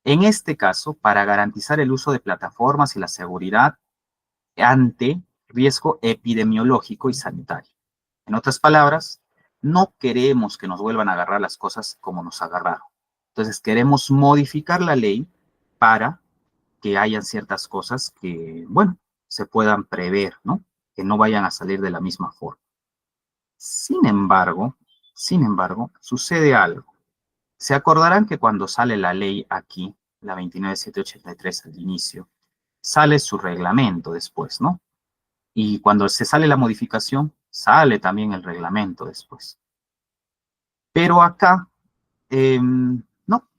En este caso, para garantizar el uso de plataformas y la seguridad ante riesgo epidemiológico y sanitario. En otras palabras, no queremos que nos vuelvan a agarrar las cosas como nos agarraron. Entonces, queremos modificar la ley para que hayan ciertas cosas que, bueno, se puedan prever, ¿no? Que no vayan a salir de la misma forma. Sin embargo, sucede algo. Se acordarán que cuando sale la ley aquí, la 29.783 al inicio, sale su reglamento después, ¿no? Y cuando se sale la modificación, sale también el reglamento después. Pero acá, no,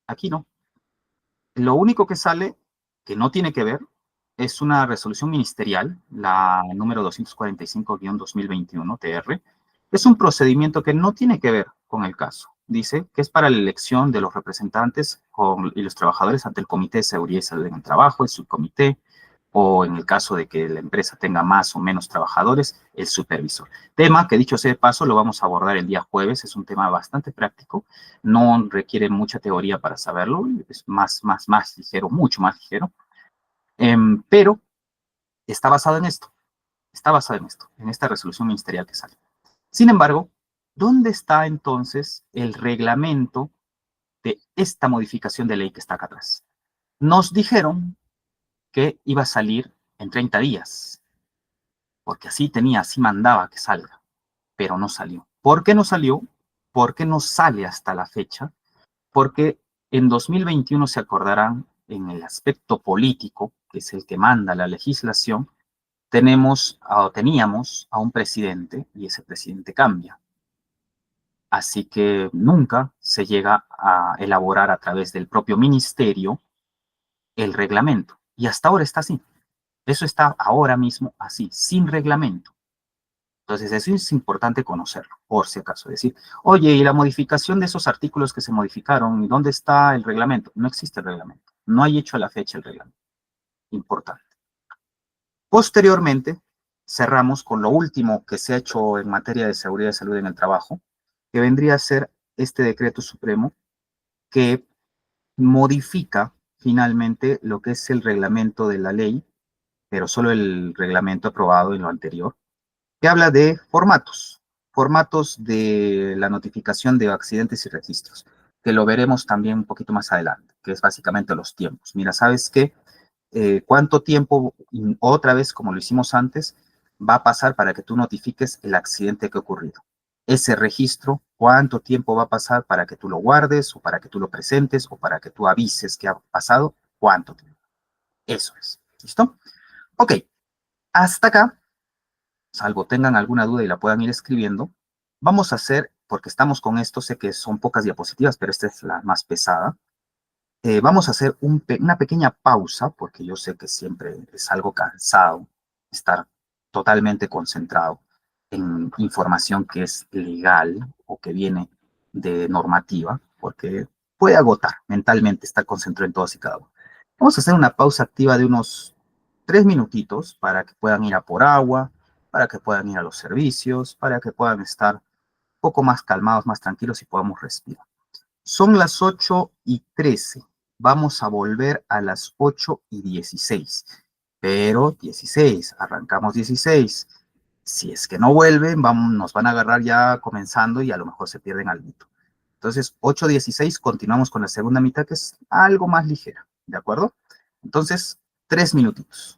aquí no. Lo único que sale, que no tiene que ver, es una resolución ministerial, la número 245-2021, TR. Es un procedimiento que no tiene que ver con el caso. Dice que es para la elección de los representantes y los trabajadores ante el Comité de Seguridad y Salud en el Trabajo, el subcomité, o en el caso de que la empresa tenga más o menos trabajadores, el supervisor. Tema que dicho sea de paso, lo vamos a abordar el día jueves, es un tema bastante práctico, no requiere mucha teoría para saberlo, es más ligero, mucho más ligero, pero está basado en esto, está basado en esto, en esta resolución ministerial que sale. Sin embargo, ¿dónde está entonces el reglamento de esta modificación de ley que está acá atrás? Nos dijeron que iba a salir en 30 días, porque así tenía, así mandaba que salga, pero no salió. ¿Por qué no salió? ¿Por qué no sale hasta la fecha? Porque en 2021 se acordarán, en el aspecto político, que es el que manda la legislación, teníamos a un presidente y ese presidente cambia. Así que nunca se llega a elaborar a través del propio ministerio el reglamento. Y hasta ahora está así. Eso está ahora mismo así, sin reglamento. Entonces, eso es importante conocerlo, por si acaso. Decir, oye, ¿y la modificación de esos artículos que se modificaron? ¿Y dónde está el reglamento? No existe el reglamento. No hay hecho a la fecha el reglamento. Importante. Posteriormente, cerramos con lo último que se ha hecho en materia de seguridad y salud en el trabajo, que vendría a ser este decreto supremo que modifica finalmente lo que es el reglamento de la ley, pero solo el reglamento aprobado en lo anterior, que habla de formatos de la notificación de accidentes y registros, que lo veremos también un poquito más adelante, que es básicamente los tiempos. Mira, ¿sabes qué? ¿Cuánto tiempo, otra vez como lo hicimos antes, va a pasar para que tú notifiques el accidente que ha ocurrido? Ese registro, ¿cuánto tiempo va a pasar para que tú lo guardes o para que tú lo presentes o para que tú avises que ha pasado? ¿Cuánto tiempo? Eso es. ¿Listo? Ok, hasta acá, salvo tengan alguna duda y la puedan ir escribiendo, vamos a hacer, porque estamos con esto, sé que son pocas diapositivas, pero esta es la más pesada. Vamos a hacer una pequeña pausa, porque yo sé que siempre es algo cansado estar totalmente concentrado en información que es legal o que viene de normativa, porque puede agotar mentalmente estar concentrado en todos y cada uno. Vamos a hacer una pausa activa de unos 3 minutitos para que puedan ir a por agua, para que puedan ir a los servicios, para que puedan estar un poco más calmados, más tranquilos y podamos respirar. Son las 8:13. Vamos a volver a las 8:16. Pero 16, arrancamos 16. Si es que no vuelven, nos van a agarrar ya comenzando y a lo mejor se pierden algo. Entonces, 8:16, continuamos con la segunda mitad, que es algo más ligera. ¿De acuerdo? Entonces, 3 minutitos.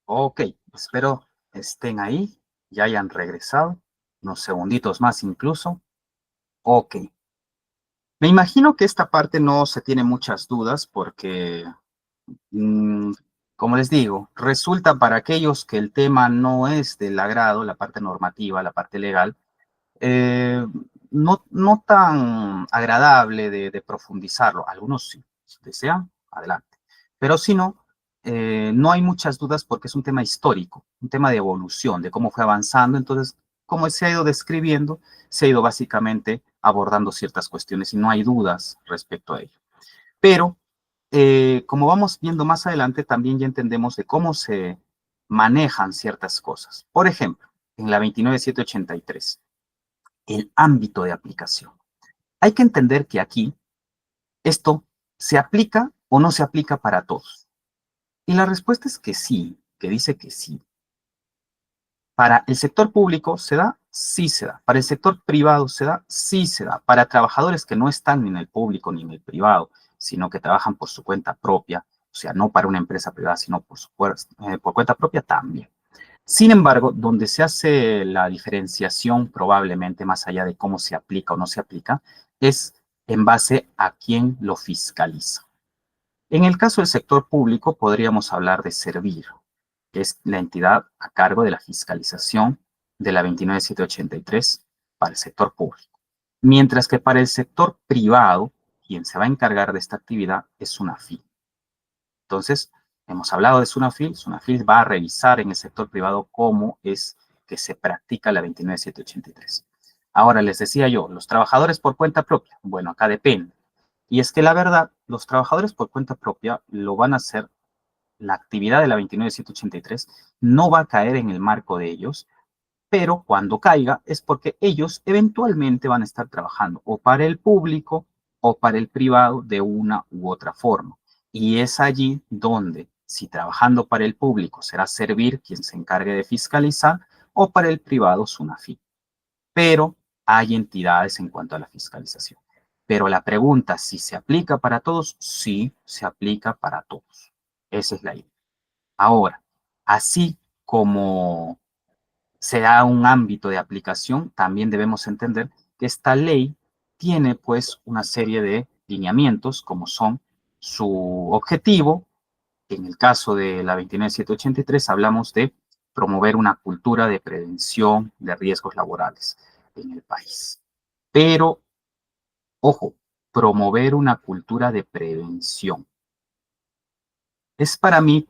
Ok, espero estén ahí, ya hayan regresado, unos segunditos más incluso. Ok, me imagino que esta parte no se tiene muchas dudas porque, mm, como les digo, resulta para aquellos que el tema no es del agrado, la parte normativa, la parte legal, eh, no tan agradable de profundizarlo. Algunos sí, si desean, adelante. Pero si no, no hay muchas dudas porque es un tema histórico, un tema de evolución, de cómo fue avanzando. Entonces, como se ha ido describiendo, se ha ido básicamente abordando ciertas cuestiones y no hay dudas respecto a ello. Pero, como vamos viendo más adelante, también ya entendemos de cómo se manejan ciertas cosas. Por ejemplo, en la 29783 el ámbito de aplicación. Hay que entender que aquí esto se aplica o no se aplica para todos. Y la respuesta es que sí, que dice que sí. Para el sector público se da, sí se da. Para el sector privado se da, sí se da. Para trabajadores que no están ni en el público ni en el privado, sino que trabajan por su cuenta propia, o sea, no para una empresa privada, sino por cuenta propia también. Sin embargo, donde se hace la diferenciación, probablemente más allá de cómo se aplica o no se aplica, es en base a quién lo fiscaliza. En el caso del sector público, podríamos hablar de Servir, que es la entidad a cargo de la fiscalización de la 29783 para el sector público. Mientras que para el sector privado, quien se va a encargar de esta actividad es una FI. Entonces, hemos hablado de Sunafil. Sunafil va a revisar en el sector privado cómo es que se practica la 29783. Ahora, les decía yo, los trabajadores por cuenta propia. Bueno, acá depende. Y es que la verdad, los trabajadores por cuenta propia lo van a hacer, la actividad de la 29783 no va a caer en el marco de ellos, pero cuando caiga es porque ellos eventualmente van a estar trabajando o para el público o para el privado de una u otra forma. Y es allí donde, si trabajando para el público será Servir quien se encargue de fiscalizar o para el privado Sunafin. Pero hay entidades en cuanto a la fiscalización. Pero la pregunta, si se aplica para todos, sí, se aplica para todos. Esa es la idea. Ahora, así como se da un ámbito de aplicación, también debemos entender que esta ley tiene pues una serie de lineamientos como son su objetivo. En el caso de la 29783 hablamos de promover una cultura de prevención de riesgos laborales en el país. Pero, ojo, promover una cultura de prevención. Es para mí,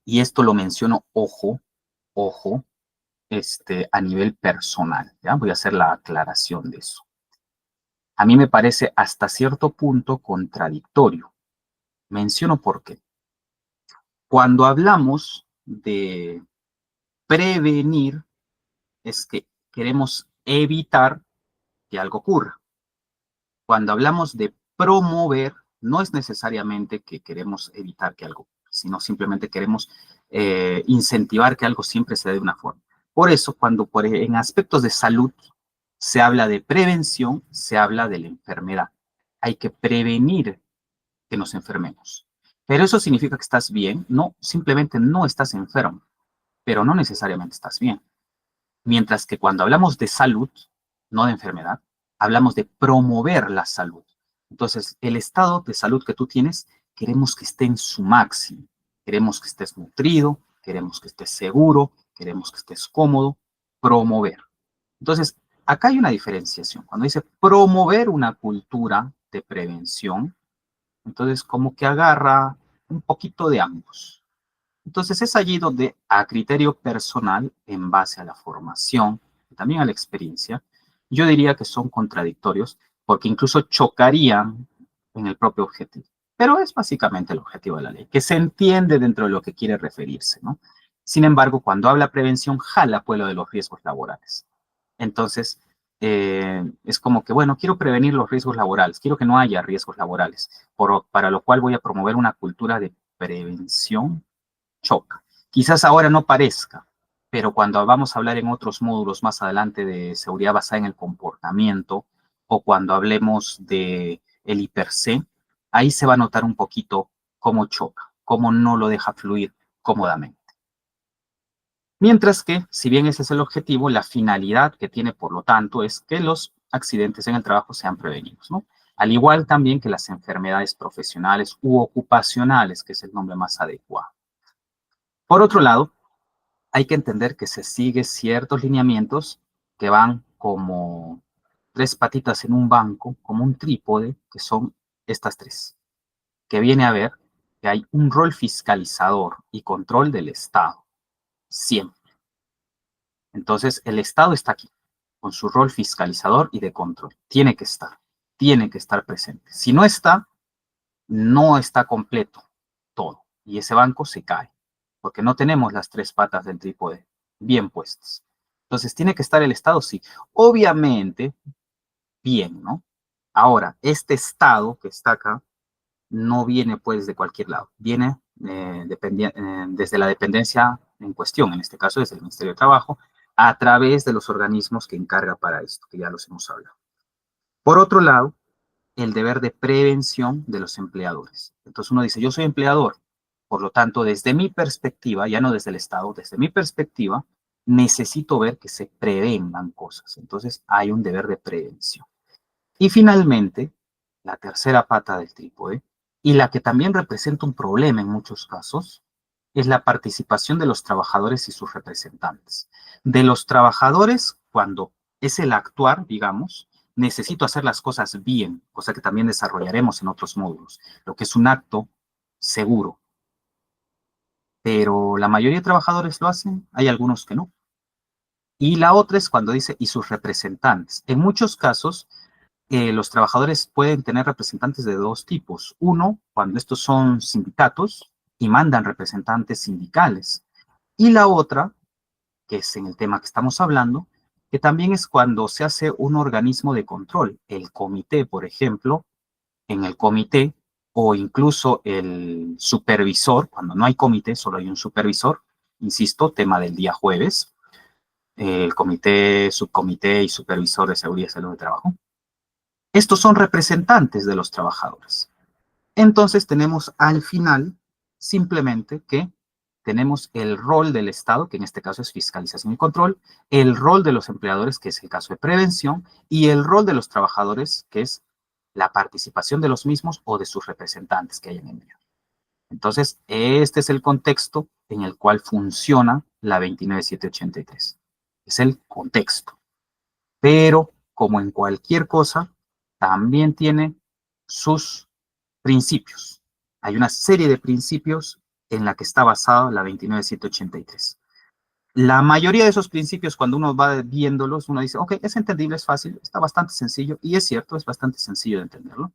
y esto lo menciono, ojo, a nivel personal, ¿ya? Voy a hacer la aclaración de eso. A mí me parece hasta cierto punto contradictorio. Menciono por qué. Cuando hablamos de prevenir, es que queremos evitar que algo ocurra. Cuando hablamos de promover, no es necesariamente que queremos evitar que algo ocurra, sino simplemente queremos incentivar que algo siempre se dé de una forma. Por eso, cuando en aspectos de salud se habla de prevención, se habla de la enfermedad. Hay que prevenir que nos enfermemos. Pero eso significa que estás bien, no, simplemente no estás enfermo, pero no necesariamente estás bien. Mientras que cuando hablamos de salud, no de enfermedad, hablamos de promover la salud. Entonces, el estado de salud que tú tienes, queremos que esté en su máximo. Queremos que estés nutrido, queremos que estés seguro, queremos que estés cómodo, promover. Entonces, acá hay una diferenciación. Cuando dice promover una cultura de prevención, entonces como que agarra un poquito de ambos. Entonces es allí donde a criterio personal, en base a la formación y también a la experiencia, yo diría que son contradictorios porque incluso chocarían en el propio objetivo. Pero es básicamente el objetivo de la ley, que se entiende dentro de lo que quiere referirse, ¿no? Sin embargo, cuando habla prevención, jala pues lo de los riesgos laborales. Entonces, es como que, bueno, quiero prevenir los riesgos laborales, quiero que no haya riesgos laborales, para lo cual voy a promover una cultura de prevención. Choca. Quizás ahora no parezca, pero cuando vamos a hablar en otros módulos más adelante de seguridad basada en el comportamiento o cuando hablemos de el hiper-C, ahí se va a notar un poquito cómo choca, cómo no lo deja fluir cómodamente. Mientras que, si bien ese es el objetivo, la finalidad que tiene, por lo tanto, es que los accidentes en el trabajo sean prevenidos, ¿no? Al igual también que las enfermedades profesionales u ocupacionales, que es el nombre más adecuado. Por otro lado, hay que entender que se sigue ciertos lineamientos que van como tres patitas en un banco, como un trípode, que son estas tres, que viene a ver que hay un rol fiscalizador y control del Estado, siempre. Entonces, el Estado está aquí, con su rol fiscalizador y de control. Tiene que estar presente. Si no está, no está completo todo. Y ese banco se cae, porque no tenemos las tres patas del trípode bien puestas. Entonces, tiene que estar el Estado, sí. Obviamente, bien, ¿no? Ahora, este Estado que está acá no viene pues de cualquier lado, viene desde la dependencia en cuestión, en este caso desde el Ministerio de Trabajo, a través de los organismos que encarga para esto, que ya los hemos hablado. Por otro lado, el deber de prevención de los empleadores. Entonces uno dice, yo soy empleador, por lo tanto, desde mi perspectiva, ya no desde el Estado, desde mi perspectiva, necesito ver que se prevengan cosas. Entonces hay un deber de prevención. Y finalmente, la tercera pata del trípode, y la que también representa un problema en muchos casos, es la participación de los trabajadores y sus representantes. De los trabajadores, cuando es el actuar, digamos, necesito hacer las cosas bien, cosa que también desarrollaremos en otros módulos, lo que es un acto seguro. Pero la mayoría de trabajadores lo hacen, hay algunos que no. Y la otra es cuando dice, y sus representantes. En muchos casos, los trabajadores pueden tener representantes de dos tipos. Uno, cuando estos son sindicatos y mandan representantes sindicales. Y la otra, que es en el tema que estamos hablando, que también es cuando se hace un organismo de control. El comité, por ejemplo, en el comité o incluso el supervisor, cuando no hay comité, solo hay un supervisor, insisto, tema del día jueves, el comité, subcomité y supervisor de seguridad y salud de trabajo. Estos son representantes de los trabajadores. Entonces tenemos al final simplemente que tenemos el rol del Estado, que en este caso es fiscalización y control, el rol de los empleadores, que es el caso de prevención, y el rol de los trabajadores, que es la participación de los mismos o de sus representantes que hayan enviado. Entonces, este es el contexto en el cual funciona la 29783. Es el contexto. Pero, como en cualquier cosa, también tiene sus principios. Hay una serie de principios en la que está basada la 29783. La mayoría de esos principios, cuando uno va viéndolos, uno dice, ok, es entendible, es fácil, está bastante sencillo, y es cierto, es bastante sencillo de entenderlo,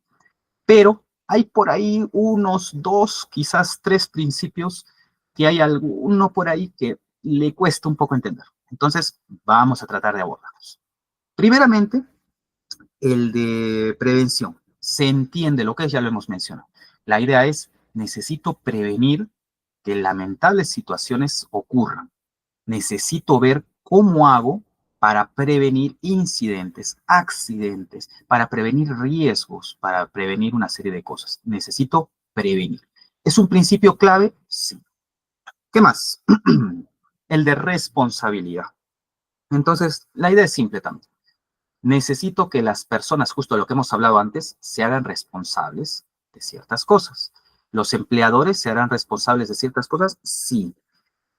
pero hay por ahí unos dos, quizás tres principios que hay alguno por ahí que le cuesta un poco entender. Entonces, vamos a tratar de abordarlos. Primeramente, el de prevención. Se entiende lo que es, ya lo hemos mencionado. La idea es, necesito prevenir que lamentables situaciones ocurran. Necesito ver cómo hago para prevenir incidentes, accidentes, para prevenir riesgos, para prevenir una serie de cosas. Necesito prevenir. ¿Es un principio clave? Sí. ¿Qué más? El de responsabilidad. Entonces, la idea es simple también. Necesito que las personas, justo lo que hemos hablado antes, se hagan responsables de ciertas cosas. ¿Los empleadores se harán responsables de ciertas cosas? Sí.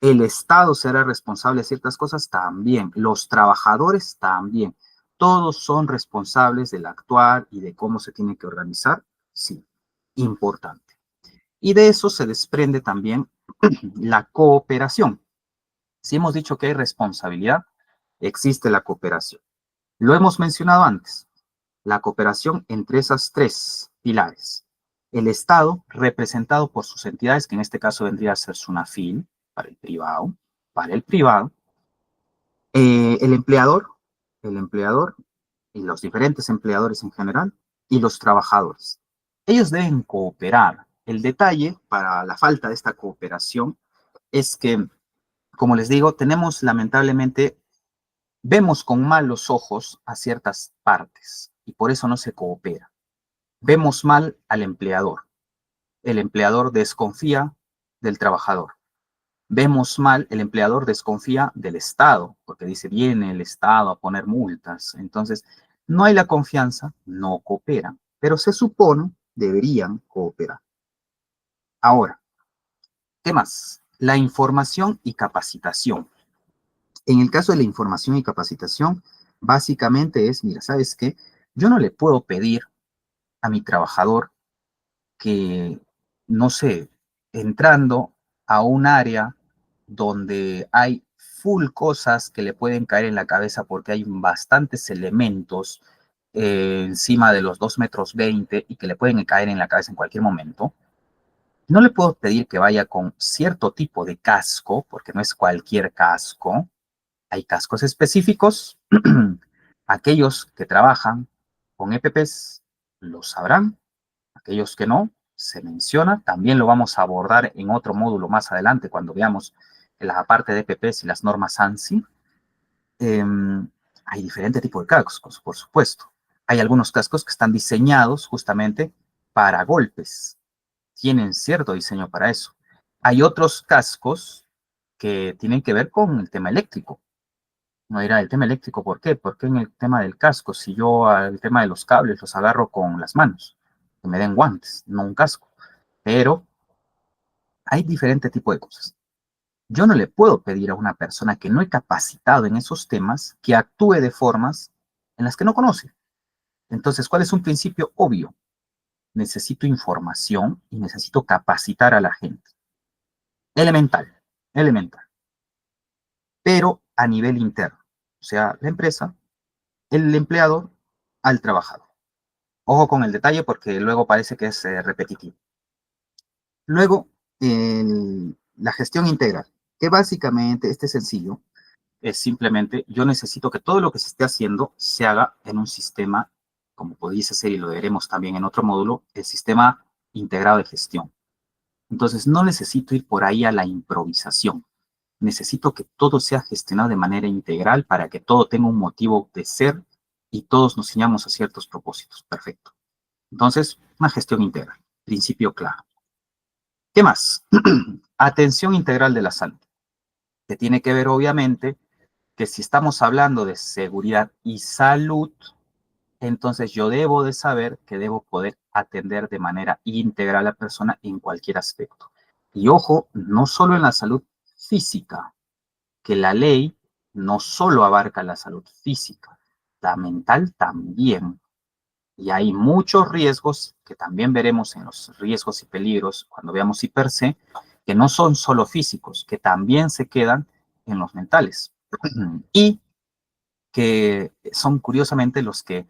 ¿El Estado se hará responsable de ciertas cosas? También. ¿Los trabajadores? También. ¿Todos son responsables del actuar y de cómo se tiene que organizar? Sí. Importante. Y de eso se desprende también la cooperación. Si hemos dicho que hay responsabilidad, existe la cooperación. Lo hemos mencionado antes, la cooperación entre esas tres pilares. El Estado, representado por sus entidades, que en este caso vendría a ser SUNAFIL, para el privado, el empleador y los diferentes empleadores en general, y los trabajadores. Ellos deben cooperar. El detalle para la falta de esta cooperación es que, como les digo, tenemos lamentablemente vemos con malos ojos a ciertas partes y por eso no se coopera. Vemos mal al empleador. El empleador desconfía del trabajador. vemos mal, el empleador desconfía del Estado, porque dice, viene el Estado a poner multas. Entonces, no hay la confianza, no cooperan, pero se supone deberían cooperar. Ahora, ¿qué más? La información y capacitación. En el caso de la información y capacitación, básicamente es, mira, ¿sabes qué? Yo no le puedo pedir a mi trabajador que, no sé, entrando a un área donde hay full cosas que le pueden caer en la cabeza porque hay bastantes elementos encima de los 2,20 m y que le pueden caer en la cabeza en cualquier momento. No le puedo pedir que vaya con cierto tipo de casco, porque no es cualquier casco. Hay cascos específicos. Aquellos que trabajan con EPPs lo sabrán. Aquellos que no, se menciona. También lo vamos a abordar en otro módulo más adelante cuando veamos la parte de EPPs y las normas ANSI. Hay diferentes tipos de cascos, por supuesto. Hay algunos cascos que están diseñados justamente para golpes. Tienen cierto diseño para eso. Hay otros cascos que tienen que ver con el tema eléctrico. No era el tema eléctrico, ¿por qué? Porque en el tema del casco, si yo al tema de los cables los agarro con las manos, que me den guantes, no un casco. Pero hay diferentes tipos de cosas. Yo no le puedo pedir a una persona que no he capacitado en esos temas que actúe de formas en las que no conoce. Entonces, ¿cuál es un principio obvio? Necesito información y necesito capacitar a la gente. Elemental, elemental. Pero a nivel interno. O sea, la empresa, el empleador al trabajador. Ojo con el detalle porque luego parece que es repetitivo. Luego, la gestión integral, que básicamente, este es sencillo, es simplemente, yo necesito que todo lo que se esté haciendo se haga en un sistema, como podéis hacer y lo veremos también en otro módulo, el sistema integrado de gestión. Entonces, no necesito ir por ahí a la improvisación. Necesito que todo sea gestionado de manera integral para que todo tenga un motivo de ser y todos nos ciñamos a ciertos propósitos. Perfecto. Entonces, una gestión integral, principio claro. ¿Qué más? Atención integral de la salud, que tiene que ver obviamente que si estamos hablando de seguridad y salud, entonces yo debo de saber que debo poder atender de manera integral a la persona en cualquier aspecto. Y ojo, no solo en la salud física, que la ley no solo abarca la salud física, la mental también. Y hay muchos riesgos que también veremos en los riesgos y peligros cuando veamos IPERCE, que no son solo físicos, que también se quedan en los mentales. Y que son curiosamente los que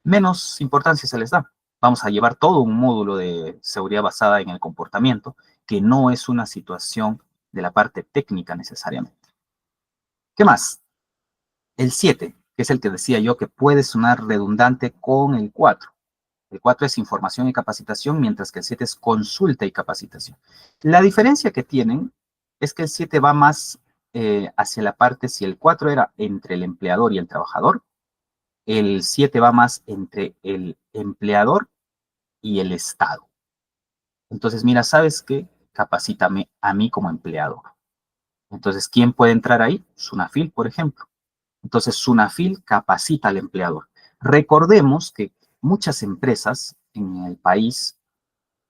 menos importancia se les da. Vamos a llevar todo un módulo de seguridad basada en el comportamiento, que no es una situación de la parte técnica necesariamente. ¿Qué más? El 7, que es el que decía yo que puede sonar redundante con el 4. El 4 es información y capacitación, mientras que el 7 es consulta y capacitación. La diferencia que tienen es que el 7 va más hacia la parte, si el 4 era entre el empleador y el trabajador, el 7 va más entre el empleador y el Estado. Entonces, mira, ¿sabes qué? Capacítame a mí como empleador. Entonces, ¿quién puede entrar ahí? Sunafil, por ejemplo. Entonces, Sunafil capacita al empleador. Recordemos que muchas empresas en el país,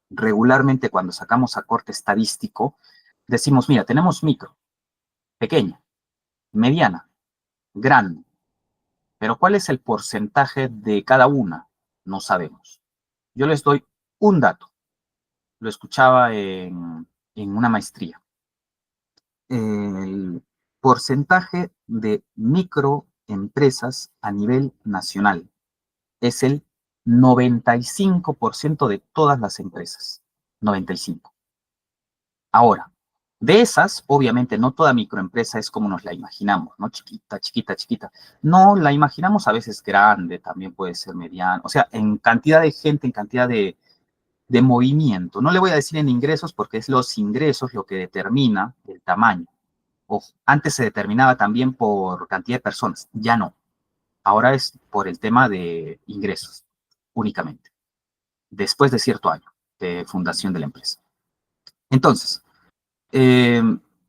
regularmente cuando sacamos a corte estadístico, decimos, mira, tenemos micro, pequeña, mediana, grande, pero ¿cuál es el porcentaje de cada una? No sabemos. Yo les doy un dato. Lo escuchaba en una maestría. El porcentaje de microempresas a nivel nacional es el 95% de todas las empresas. 95. Ahora, de esas, obviamente no toda microempresa es como nos la imaginamos, ¿no? Chiquita, chiquita, chiquita. No, la imaginamos a veces grande, también puede ser mediana. O sea, en cantidad de gente, en cantidad de movimiento. No le voy a decir en ingresos porque es los ingresos lo que determina el tamaño. Ojo, antes se determinaba también por cantidad de personas, ya no. Ahora es por el tema de ingresos únicamente, después de cierto año de fundación de la empresa. Entonces, eh,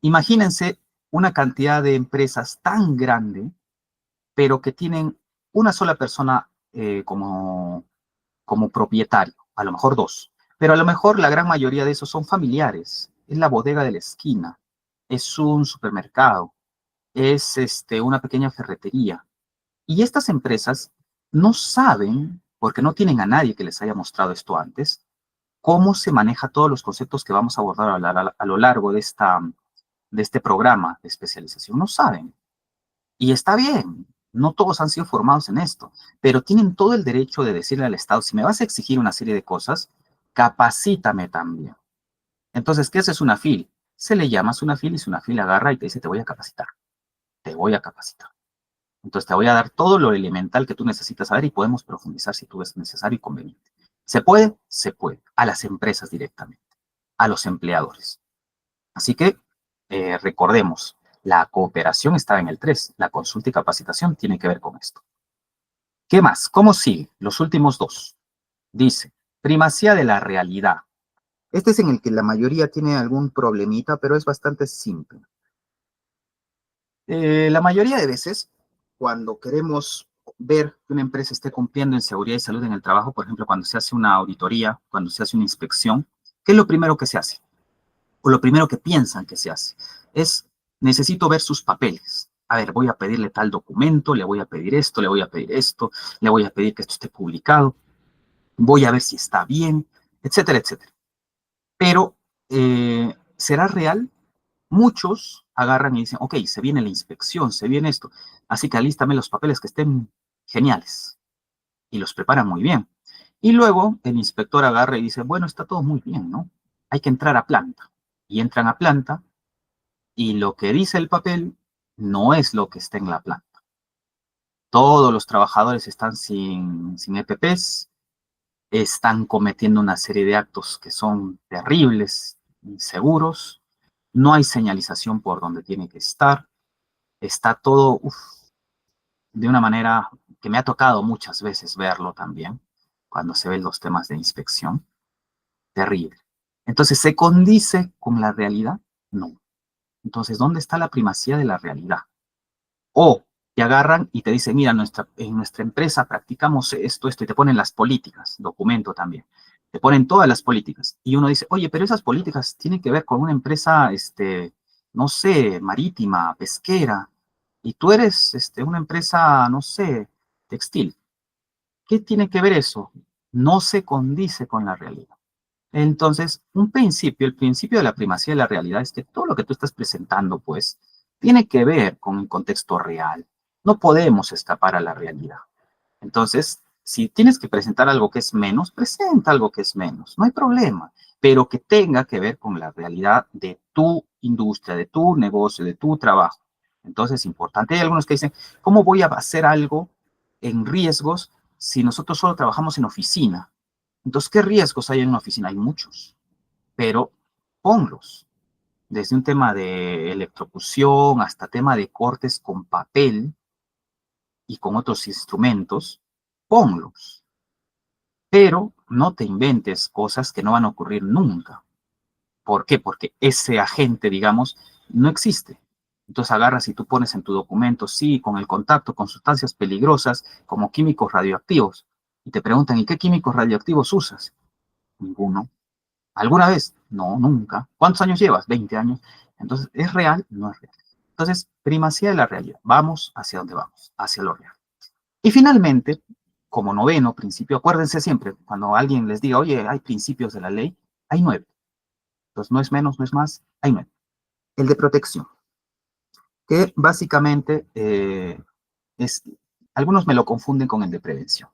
Imagínense una cantidad de empresas tan grande, pero que tienen una sola persona como propietario, a lo mejor dos, pero a lo mejor la gran mayoría de esos son familiares. Es la bodega de la esquina, es un supermercado, es una pequeña ferretería. Y estas empresas no saben, porque no tienen a nadie que les haya mostrado esto antes, cómo se maneja todos los conceptos que vamos a abordar a lo largo de este programa de especialización. No saben. Y está bien, no todos han sido formados en esto, pero tienen todo el derecho de decirle al Estado, si me vas a exigir una serie de cosas, capacítame también. Entonces, ¿qué hace Sunafil? Se le llama Sunafil y Sunafil agarra y te dice, te voy a capacitar, te voy a capacitar. Entonces, te voy a dar todo lo elemental que tú necesitas saber y podemos profundizar si tú ves necesario y conveniente. ¿Se puede? Se puede. A las empresas directamente, a los empleadores. Así que recordemos, la cooperación estaba en el 3, la consulta y capacitación tiene que ver con esto. ¿Qué más? ¿Cómo sigue? Los últimos dos. Dice, primacía de la realidad. Este es en el que la mayoría tiene algún problemita, pero es bastante simple. La mayoría de veces, cuando queremos ver que una empresa esté cumpliendo en seguridad y salud en el trabajo, por ejemplo, cuando se hace una auditoría, cuando se hace una inspección, ¿qué es lo primero que se hace? O lo primero que piensan que se hace, es necesito ver sus papeles. A ver, voy a pedirle tal documento, le voy a pedir esto, le voy a pedir esto, le voy a pedir que esto esté publicado, voy a ver si está bien, etcétera, etcétera. Pero, ¿será real? Muchos agarran y dicen, ok, se viene la inspección, se viene esto, así que alístame los papeles que estén geniales y los preparan muy bien. Y luego el inspector agarra y dice, bueno, está todo muy bien, ¿no? Hay que entrar a planta. Y entran a planta y lo que dice el papel no es lo que está en la planta. Todos los trabajadores están sin EPPs, están cometiendo una serie de actos que son terribles, inseguros, no hay señalización por donde tiene que estar, está todo de una manera que me ha tocado muchas veces verlo también, cuando se ven los temas de inspección, terrible. Entonces, ¿se condice con la realidad? No. Entonces, ¿dónde está la primacía de la realidad? O te agarran y te dicen, mira, en nuestra empresa practicamos esto, esto, y te ponen las políticas, documento también. Te ponen todas las políticas. Y uno dice, oye, pero esas políticas tienen que ver con una empresa, no sé, marítima, pesquera, y tú eres, una empresa, no sé, textil. ¿Qué tiene que ver eso? No se condice con la realidad. Entonces, el principio de la primacía de la realidad es que todo lo que tú estás presentando, pues, tiene que ver con el contexto real. No podemos escapar a la realidad. Entonces, si tienes que presentar algo que es menos, presenta algo que es menos, no hay problema, pero que tenga que ver con la realidad de tu industria, de tu negocio, de tu trabajo. Entonces, es importante. Hay algunos que dicen, ¿cómo voy a hacer algo en riesgos si nosotros solo trabajamos en oficina? Entonces, ¿qué riesgos hay en una oficina? Hay muchos, pero ponlos. Desde un tema de electrocución hasta tema de cortes con papel y con otros instrumentos, ponlos. Pero no te inventes cosas que no van a ocurrir nunca. ¿Por qué? Porque ese agente, digamos, no existe. Entonces agarras y tú pones en tu documento, sí, con el contacto con sustancias peligrosas como químicos radioactivos. Y te preguntan, ¿y qué químicos radioactivos usas? Ninguno. ¿Alguna vez? No, nunca. ¿Cuántos años llevas? 20 años. Entonces, ¿es real? No es real. Entonces, primacía de la realidad. Vamos hacia dónde vamos, hacia lo real. Y finalmente, como noveno principio, acuérdense siempre, cuando alguien les diga, oye, hay principios de la ley, hay 9. Entonces, no es menos, no es más, hay 9. El de protección, que básicamente es, algunos me lo confunden con el de prevención.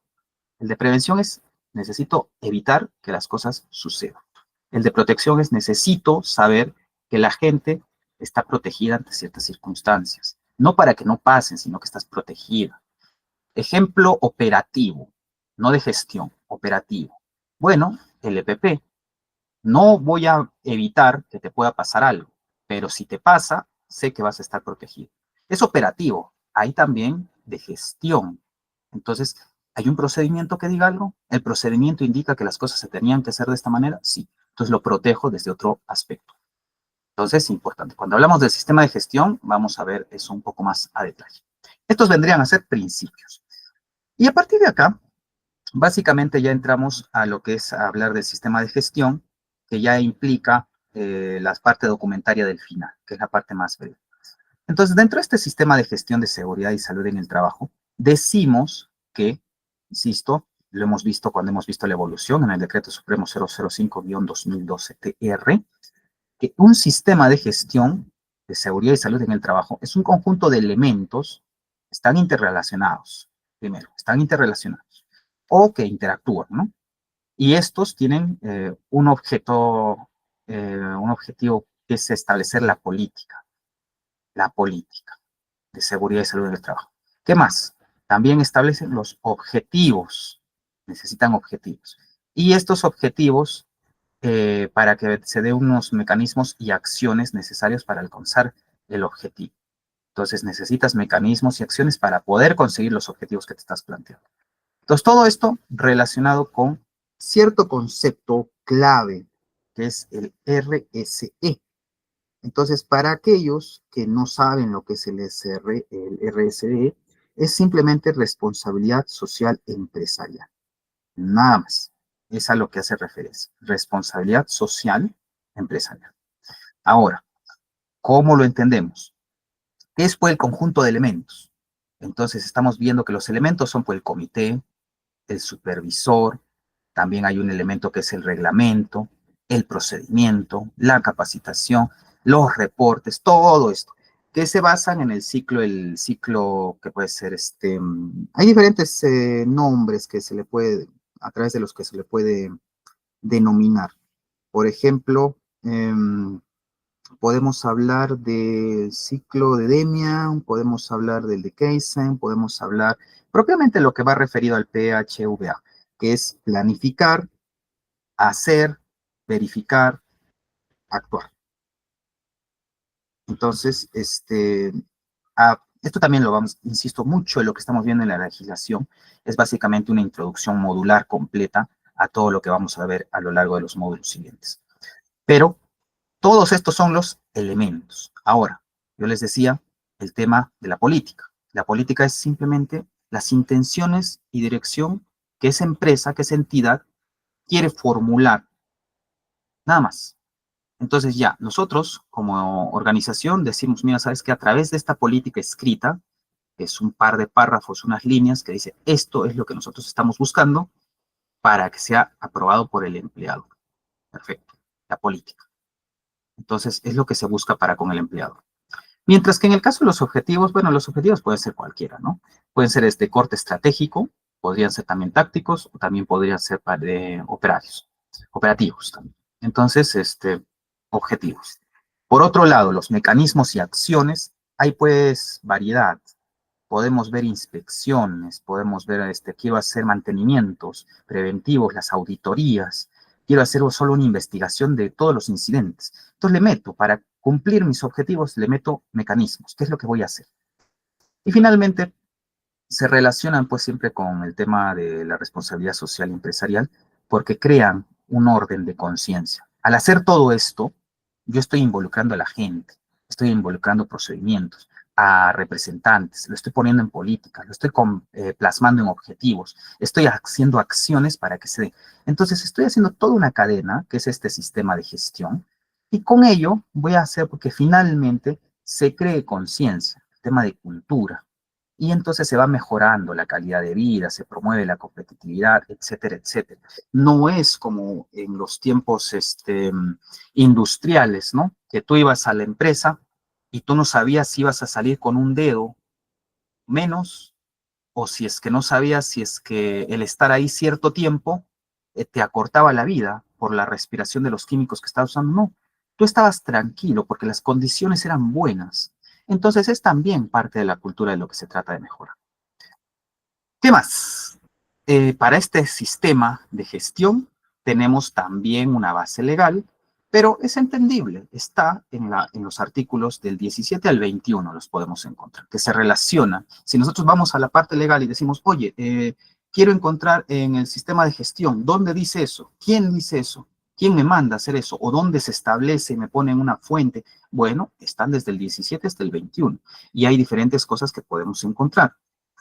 El de prevención es, necesito evitar que las cosas sucedan. El de protección es, necesito saber que la gente está protegida ante ciertas circunstancias. No para que no pasen, sino que estás protegida. Ejemplo operativo, no de gestión, operativo. Bueno, el EPP. No voy a evitar que te pueda pasar algo, pero si te pasa, sé que vas a estar protegido. Es operativo, hay también de gestión. Entonces, ¿hay un procedimiento que diga algo? ¿El procedimiento indica que las cosas se tenían que hacer de esta manera? Sí. Entonces lo protejo desde otro aspecto. Entonces, importante. Cuando hablamos del sistema de gestión, vamos a ver eso un poco más a detalle. Estos vendrían a ser principios. Y a partir de acá, básicamente ya entramos a lo que es hablar del sistema de gestión, que ya implica la parte documentaria del final, que es la parte más breve. Entonces, dentro de este sistema de gestión de seguridad y salud en el trabajo, decimos que, insisto, lo hemos visto cuando hemos visto la evolución en el Decreto Supremo 005-2012-TR, que un sistema de gestión de seguridad y salud en el trabajo es un conjunto de elementos que están interrelacionados, primero, están interrelacionados, o que interactúan, ¿no? Y estos tienen un objetivo que es establecer la política de seguridad y salud en el trabajo. ¿Qué más? También establecen los objetivos, necesitan objetivos. Y estos objetivos, para que se den unos mecanismos y acciones necesarios para alcanzar el objetivo. Entonces necesitas mecanismos y acciones para poder conseguir los objetivos que te estás planteando. Entonces todo esto relacionado con cierto concepto clave, que es el RSE. Entonces, para aquellos que no saben lo que es el RSE, es simplemente responsabilidad social empresarial. Nada más. Es a lo que hace referencia. Responsabilidad social empresarial. Ahora, ¿cómo lo entendemos? Es por el conjunto de elementos. Entonces, estamos viendo que los elementos son por el comité, el supervisor, también hay un elemento que es el reglamento, el procedimiento, la capacitación, los reportes, todo esto, que se basan en el ciclo que puede ser hay diferentes nombres que se le puede, a través de los que se le puede denominar. Por ejemplo, podemos hablar del ciclo de Demian, podemos hablar del de Kaizen, podemos hablar propiamente lo que va referido al PHVA, que es planificar, hacer, verificar, actuar. Entonces, esto también lo vamos, insisto mucho en lo que estamos viendo en la legislación, es básicamente una introducción modular completa a todo lo que vamos a ver a lo largo de los módulos siguientes. Pero todos estos son los elementos. Ahora, yo les decía el tema de la política. La política es simplemente las intenciones y dirección que esa empresa, que esa entidad quiere formular. Nada más. Entonces ya, nosotros como organización decimos, mira, sabes que a través de esta política escrita, que es un par de párrafos, unas líneas que dice, esto es lo que nosotros estamos buscando para que sea aprobado por el empleado. Perfecto, la política. Entonces, es lo que se busca para con el empleado. Mientras que en el caso de los objetivos, bueno, los objetivos pueden ser cualquiera, ¿no? Pueden ser de corte estratégico, podrían ser también tácticos, o también podrían ser operativos también. Entonces, objetivos. Por otro lado, los mecanismos y acciones, hay pues variedad. Podemos ver inspecciones, podemos ver, quiero hacer mantenimientos preventivos, las auditorías, quiero hacer solo una investigación de todos los incidentes. Entonces le meto, para cumplir mis objetivos, le meto mecanismos. ¿Qué es lo que voy a hacer? Y finalmente, se relacionan pues siempre con el tema de la responsabilidad social empresarial, porque crean un orden de conciencia. Al hacer todo esto, yo estoy involucrando a la gente, estoy involucrando procedimientos, a representantes, lo estoy poniendo en política, lo estoy plasmando en objetivos, estoy haciendo acciones para que se dé. Entonces estoy haciendo toda una cadena, que es este sistema de gestión, y con ello voy a hacer porque finalmente se cree conciencia, el tema de cultura, y entonces se va mejorando la calidad de vida, se promueve la competitividad, etcétera, etcétera. No es como en los tiempos industriales, ¿no? Que tú ibas a la empresa y tú no sabías si ibas a salir con un dedo menos, o si es que no sabías si es que el estar ahí cierto tiempo te acortaba la vida por la respiración de los químicos que estabas usando. No, tú estabas tranquilo porque las condiciones eran buenas. Entonces es también parte de la cultura de lo que se trata de mejorar. ¿Qué más? Para este sistema de gestión tenemos también una base legal, pero es entendible, está en los artículos del 17 al 21, los podemos encontrar, que se relacionan. Si nosotros vamos a la parte legal y decimos, oye, quiero encontrar en el sistema de gestión, ¿dónde dice eso? ¿Quién dice eso? ¿Quién me manda a hacer eso? ¿O dónde se establece y me ponen una fuente? Bueno, están desde el 17 hasta el 21 y hay diferentes cosas que podemos encontrar.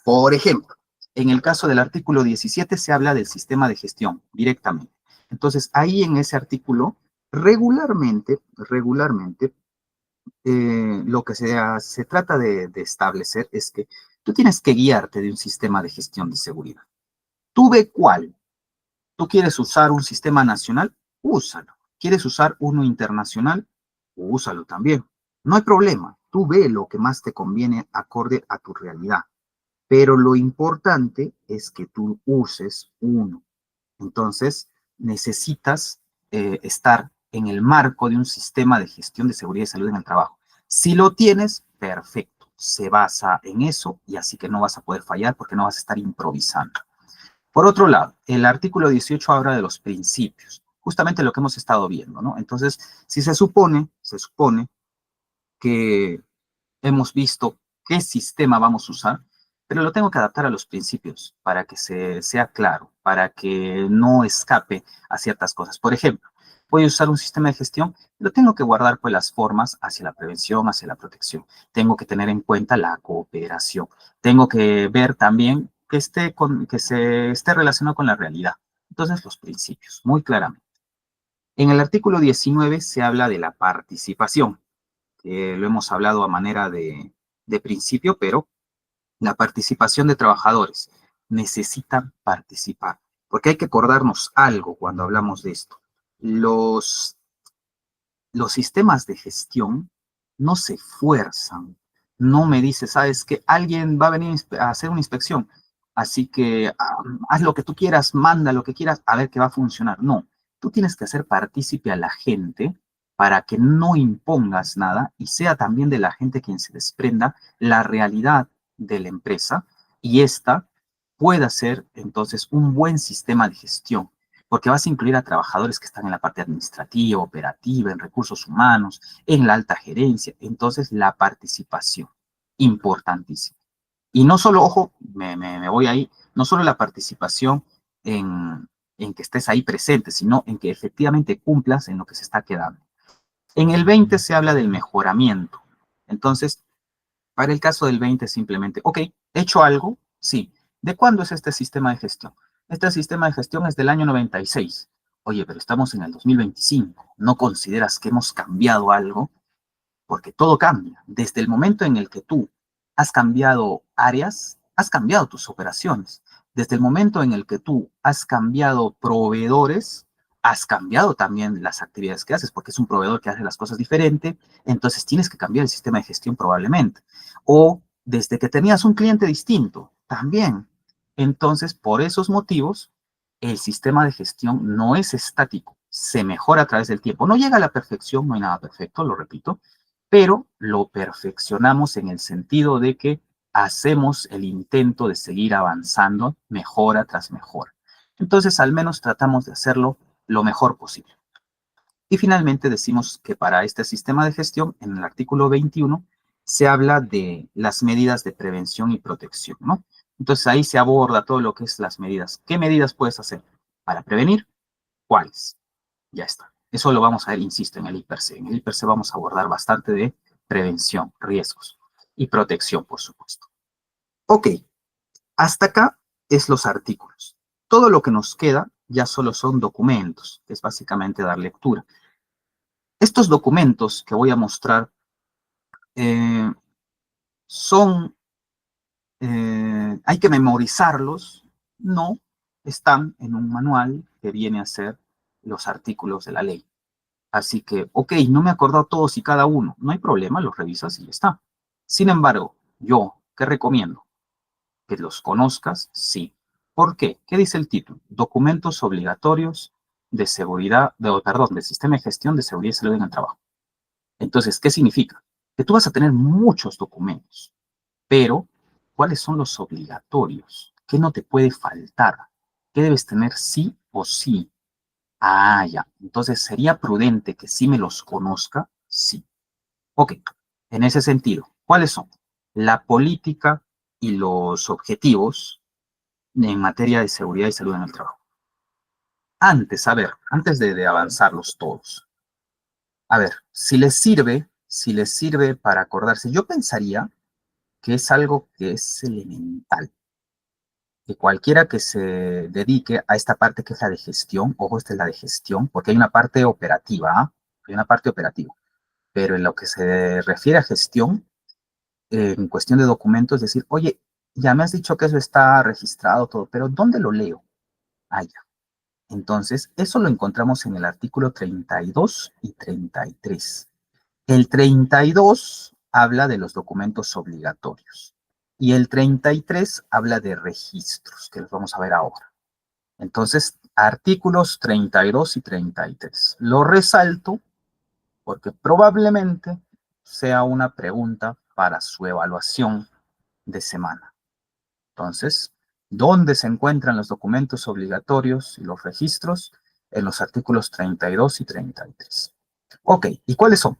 Por ejemplo, en el caso del artículo 17 se habla del sistema de gestión directamente. Entonces, ahí en ese artículo, regularmente, lo que se trata de establecer es que tú tienes que guiarte de un sistema de gestión de seguridad. Tú ve cuál. ¿Tú quieres usar un sistema nacional? Úsalo. ¿Quieres usar uno internacional? Úsalo también. No hay problema. Tú ve lo que más te conviene acorde a tu realidad. Pero lo importante es que tú uses uno. Entonces, necesitas estar en el marco de un sistema de gestión de seguridad y salud en el trabajo. Si lo tienes, perfecto. Se basa en eso y así que no vas a poder fallar porque no vas a estar improvisando. Por otro lado, el artículo 18 habla de los principios, justamente lo que hemos estado viendo, ¿no? Entonces, si se supone que hemos visto qué sistema vamos a usar, pero lo tengo que adaptar a los principios para que sea claro, para que no escape a ciertas cosas. Por ejemplo, voy a usar un sistema de gestión, pero tengo que guardar pues las formas hacia la prevención, hacia la protección. Tengo que tener en cuenta la cooperación. Tengo que ver también que se esté relacionado con la realidad. Entonces, los principios, muy claramente. En el artículo 19 se habla de la participación. Lo hemos hablado a manera de principio, pero la participación de trabajadores necesitan participar, porque hay que acordarnos algo cuando hablamos de esto. Los, los sistemas de gestión no se fuerzan, no me dice, sabes que alguien va a venir a hacer una inspección, así que haz lo que tú quieras, manda lo que quieras, a ver qué va a funcionar. No, tú tienes que hacer partícipe a la gente para que no impongas nada y sea también de la gente quien se desprenda la realidad de la empresa y esta pueda ser entonces un buen sistema de gestión porque vas a incluir a trabajadores que están en la parte administrativa, operativa, en recursos humanos, en la alta gerencia. Entonces, la participación, importantísima. Y no solo, ojo, me voy ahí, no solo la participación en que estés ahí presente, sino en que efectivamente cumplas en lo que se está quedando. En el 20 se habla del mejoramiento. Entonces, para el caso del 20 simplemente, ok, ¿he hecho algo? Sí. ¿De cuándo es este sistema de gestión? Este sistema de gestión es del año 96. Oye, pero estamos en el 2025. ¿No consideras que hemos cambiado algo? Porque todo cambia. Desde el momento en el que tú has cambiado áreas, has cambiado tus operaciones. Desde el momento en el que tú has cambiado proveedores, has cambiado también las actividades que haces, porque es un proveedor que hace las cosas diferente, entonces tienes que cambiar el sistema de gestión probablemente. O desde que tenías un cliente distinto, también. Entonces, por esos motivos, el sistema de gestión no es estático, se mejora a través del tiempo. No llega a la perfección, no hay nada perfecto, lo repito, pero lo perfeccionamos en el sentido de que hacemos el intento de seguir avanzando mejora tras mejora. Entonces, al menos tratamos de hacerlo lo mejor posible. Y finalmente decimos que para este sistema de gestión, en el artículo 21, se habla de las medidas de prevención y protección, ¿no? Entonces ahí se aborda todo lo que es las medidas. ¿Qué medidas puedes hacer para prevenir? ¿Cuáles? Ya está. Eso lo vamos a ver, insisto, en el IPRC. En el IPRC vamos a abordar bastante de prevención, riesgos y protección, por supuesto. Ok, hasta acá es los artículos. Todo lo que nos queda ya solo son documentos, que es básicamente dar lectura. Estos documentos que voy a mostrar eh, son, hay que memorizarlos, no, están en un manual que viene a ser los artículos de la ley. Así que, ok, no me he acordado todos y cada uno. No hay problema, los revisas y ya está. Sin embargo, yo, ¿qué recomiendo? Que los conozcas, sí. ¿Por qué? ¿Qué dice el título? Documentos obligatorios de seguridad, perdón, del sistema de gestión de seguridad y salud en el trabajo. Entonces, ¿qué significa? Que tú vas a tener muchos documentos, pero ¿cuáles son los obligatorios? ¿Qué no te puede faltar? ¿Qué debes tener sí o sí? Ah, ya. Entonces, ¿sería prudente que sí me los conozca? Sí. Ok. En ese sentido, ¿cuáles son? La política y los objetivos en materia de seguridad y salud en el trabajo. Antes, a ver, antes de avanzarlos todos. A ver, si les sirve para acordarse, yo pensaría que es algo que es elemental, que cualquiera que se dedique a esta parte que es la de gestión, ojo, esta es la de gestión, porque hay una parte operativa, ¿ah? Hay una parte operativa, pero en lo que se refiere a gestión, en cuestión de documentos, es decir, oye, ya me has dicho que eso está registrado todo, pero ¿dónde lo leo? Ah, ya. Entonces, eso lo encontramos en el artículo 32 y 33. El 32 habla de los documentos obligatorios y el 33 habla de registros, que los vamos a ver ahora. Entonces, artículos 32 y 33. Lo resalto porque probablemente sea una pregunta para su evaluación de semana. Entonces, ¿dónde se encuentran los documentos obligatorios y los registros? En los artículos 32 y 33. Ok, ¿y cuáles son?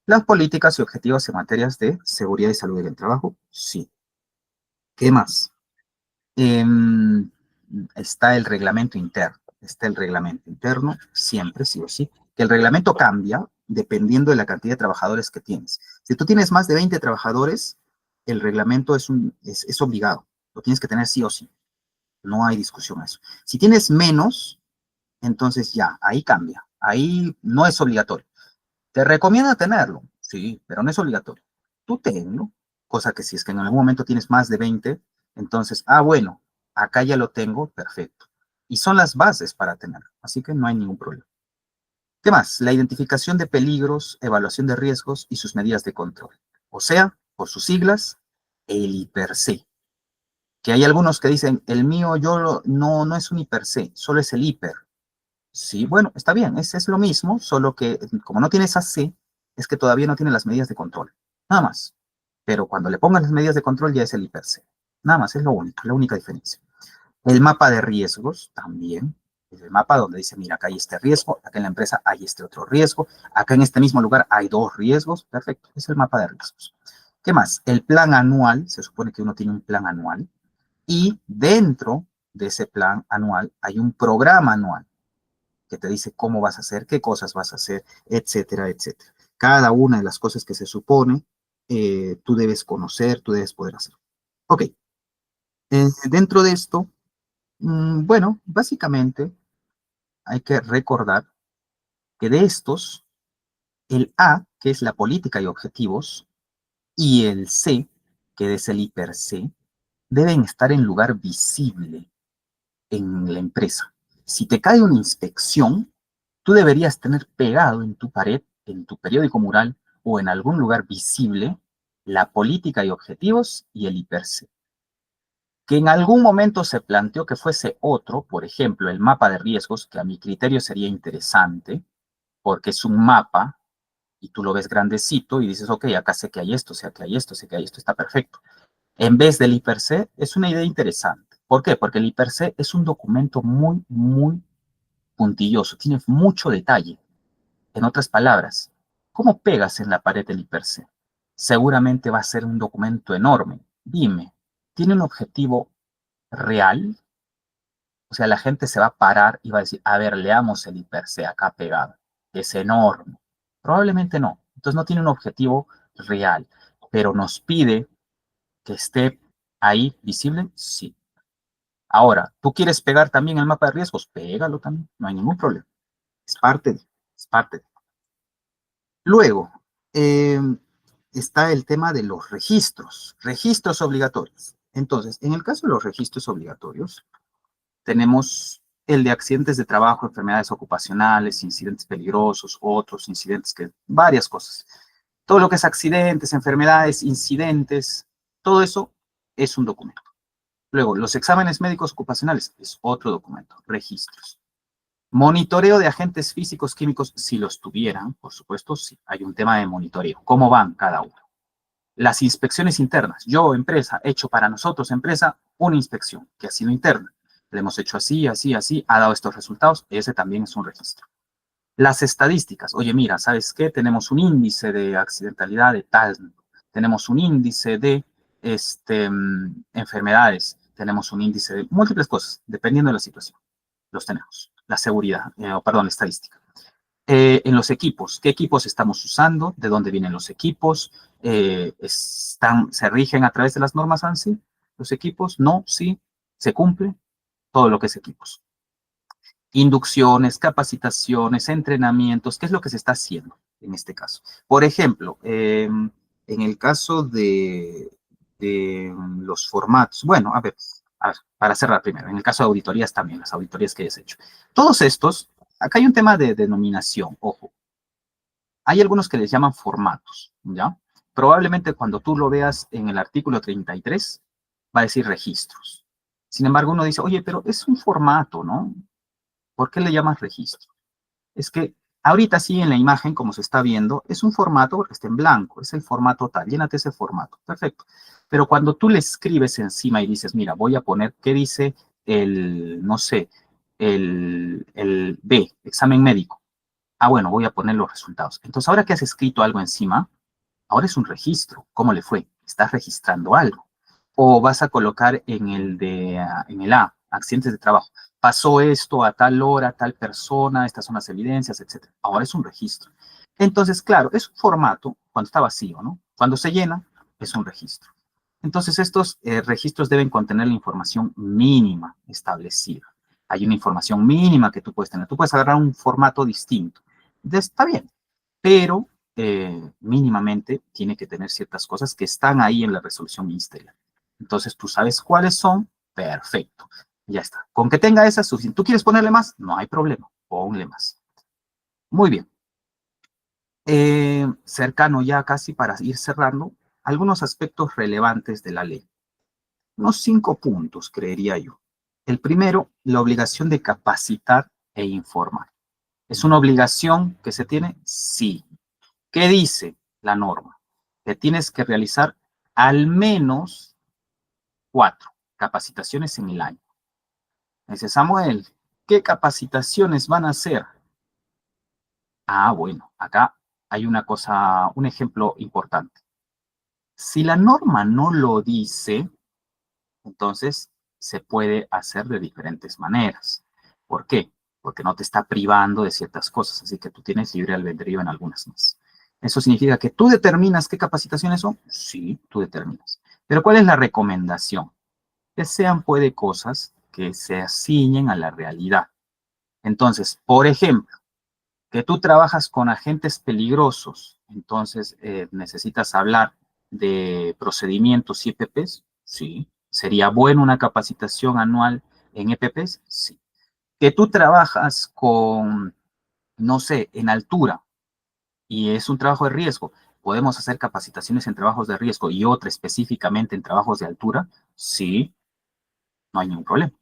Las políticas y objetivos en materias de seguridad y salud en el trabajo, sí. ¿Qué más? Está el reglamento interno. Está el reglamento interno, siempre, sí o sí. Que el reglamento cambia dependiendo de la cantidad de trabajadores que tienes. Si tú tienes más de 20 trabajadores, el reglamento es obligado. Lo tienes que tener sí o sí. No hay discusión a eso. Si tienes menos, entonces ya, ahí cambia. Ahí no es obligatorio. ¿Te recomienda tenerlo? Sí, pero no es obligatorio. Tú tenlo, cosa que si es que en algún momento tienes más de 20, entonces, bueno, acá ya lo tengo, perfecto. Y son las bases para tenerlo, así que no hay ningún problema. ¿Qué más? La identificación de peligros, evaluación de riesgos y sus medidas de control. O sea, por sus siglas, el IPERC. Que hay algunos que dicen, el mío no es un IPERC, solo es el hiper. Sí, bueno, está bien, es lo mismo, solo que como no tiene esa C, es que todavía no tiene las medidas de control. Nada más. Pero cuando le pongan las medidas de control ya es el hiper-C. Nada más, es lo único, la única diferencia. El mapa de riesgos también. Es el mapa donde dice, mira, acá hay este riesgo, acá en la empresa hay este otro riesgo, acá en este mismo lugar hay dos riesgos. Perfecto, es el mapa de riesgos. ¿Qué más? El plan anual, se supone que uno tiene un plan anual, y dentro de ese plan anual hay un programa anual que te dice cómo vas a hacer, qué cosas vas a hacer, etcétera, etcétera. Cada una de las cosas que se supone, tú debes conocer, tú debes poder hacer. Ok, dentro de esto, bueno, básicamente hay que recordar que de estos, el A, que es la política y objetivos, y el C, que es el hiper C, deben estar en lugar visible en la empresa. Si te cae una inspección, tú deberías tener pegado en tu pared, en tu periódico mural o en algún lugar visible la política y objetivos y el IPERSE. Que en algún momento se planteó que fuese otro, por ejemplo, el mapa de riesgos, que a mi criterio sería interesante, porque es un mapa y tú lo ves grandecito y dices, ok, acá sé que hay esto, sé que hay esto, sé que hay esto, está perfecto. En vez del IPERSE, es una idea interesante. ¿Por qué? Porque el IPERSE es un documento muy, muy puntilloso, tiene mucho detalle. En otras palabras, ¿cómo pegas en la pared del hiperc? Seguramente va a ser un documento enorme. Dime, ¿tiene un objetivo real? O sea, la gente se va a parar y va a decir, a ver, leamos el hiperc acá pegado. Es enorme. Probablemente no. Entonces no tiene un objetivo real, pero nos pide que esté ahí visible, sí. Ahora, ¿tú quieres pegar también el mapa de riesgos? Pégalo también, no hay ningún problema. Es parte de. Luego, eh, está el tema de los registros obligatorios. Entonces, en el caso de los registros obligatorios, tenemos el de accidentes de trabajo, enfermedades ocupacionales, incidentes peligrosos, otros incidentes, varias cosas. Todo lo que es accidentes, enfermedades, incidentes, todo eso es un documento. Luego, los exámenes médicos ocupacionales es otro documento, registros. Monitoreo de agentes físicos, químicos, si los tuvieran, por supuesto, sí, hay un tema de monitoreo. ¿Cómo van cada uno? Las inspecciones internas. Yo, empresa, he hecho para nosotros, empresa, una inspección que ha sido interna. Le hemos hecho así, así, así, ha dado estos resultados. Ese también es un registro. Las estadísticas. Oye, mira, ¿sabes qué? Tenemos un índice de accidentalidad de tal. Tenemos un índice de enfermedades. Tenemos un índice de múltiples cosas, dependiendo de la situación. Los tenemos. la seguridad, perdón, la estadística. En los equipos, ¿qué equipos estamos usando? ¿De dónde vienen los equipos? ¿Se rigen a través de las normas ANSI? ¿Los equipos? No, sí, se cumple todo lo que es equipos. Inducciones, capacitaciones, entrenamientos, ¿qué es lo que se está haciendo en este caso? Por ejemplo, en el caso de los formatos, bueno, a ver, para cerrar primero, en el caso de auditorías también, las auditorías que hayas hecho. Todos estos, acá hay un tema de denominación, ojo. Hay algunos que les llaman formatos, ¿ya? Probablemente cuando tú lo veas en el artículo 33, va a decir registros. Sin embargo, uno dice, oye, pero es un formato, ¿no? ¿Por qué le llamas registro? Es que ahorita sí en la imagen, como se está viendo, es un formato porque está en blanco, es el formato tal, llénate ese formato, perfecto. Pero cuando tú le escribes encima y dices, mira, voy a poner, ¿qué dice el, no sé, el B, examen médico? Ah, bueno, voy a poner los resultados. Entonces, ahora que has escrito algo encima, ahora es un registro. ¿Cómo le fue? Estás registrando algo. O vas a colocar en el A, accidentes de trabajo. Pasó esto a tal hora, tal persona, estas son las evidencias, etcétera. Ahora es un registro. Entonces, claro, es un formato cuando está vacío, ¿no? Cuando se llena, es un registro. Entonces, estos registros deben contener la información mínima establecida. Hay una información mínima que tú puedes tener. Tú puedes agarrar un formato distinto. Entonces, está bien, pero mínimamente tiene que tener ciertas cosas que están ahí en la resolución ministerial. Entonces, tú sabes cuáles son, perfecto, ya está. Con que tenga esas suficiente. ¿Tú quieres ponerle más? No hay problema, ponle más. Muy bien. Cercano ya casi para ir cerrando, algunos aspectos relevantes de la ley. Unos 5 puntos, creería yo. El primero, la obligación de capacitar e informar. ¿Es una obligación que se tiene? Sí. ¿Qué dice la norma? Que tienes que realizar al menos 4 capacitaciones en el año. Dice Samuel, ¿qué capacitaciones van a hacer? Ah, bueno, acá hay una cosa, un ejemplo importante. Si la norma no lo dice, entonces se puede hacer de diferentes maneras. ¿Por qué? Porque no te está privando de ciertas cosas, así que tú tienes libre albedrío en algunas más. ¿Eso significa que tú determinas qué capacitaciones son? Sí, tú determinas. Pero ¿cuál es la recomendación? Que sean, puede, cosas que se ciñen a la realidad. Entonces, por ejemplo, que tú trabajas con agentes peligrosos, entonces necesitas hablar de procedimientos y EPPs, sí. ¿Sería bueno una capacitación anual en EPPs? Sí. Que tú trabajas con, no sé, en altura y es un trabajo de riesgo, ¿podemos hacer capacitaciones en trabajos de riesgo y otra específicamente en trabajos de altura? Sí, no hay ningún problema.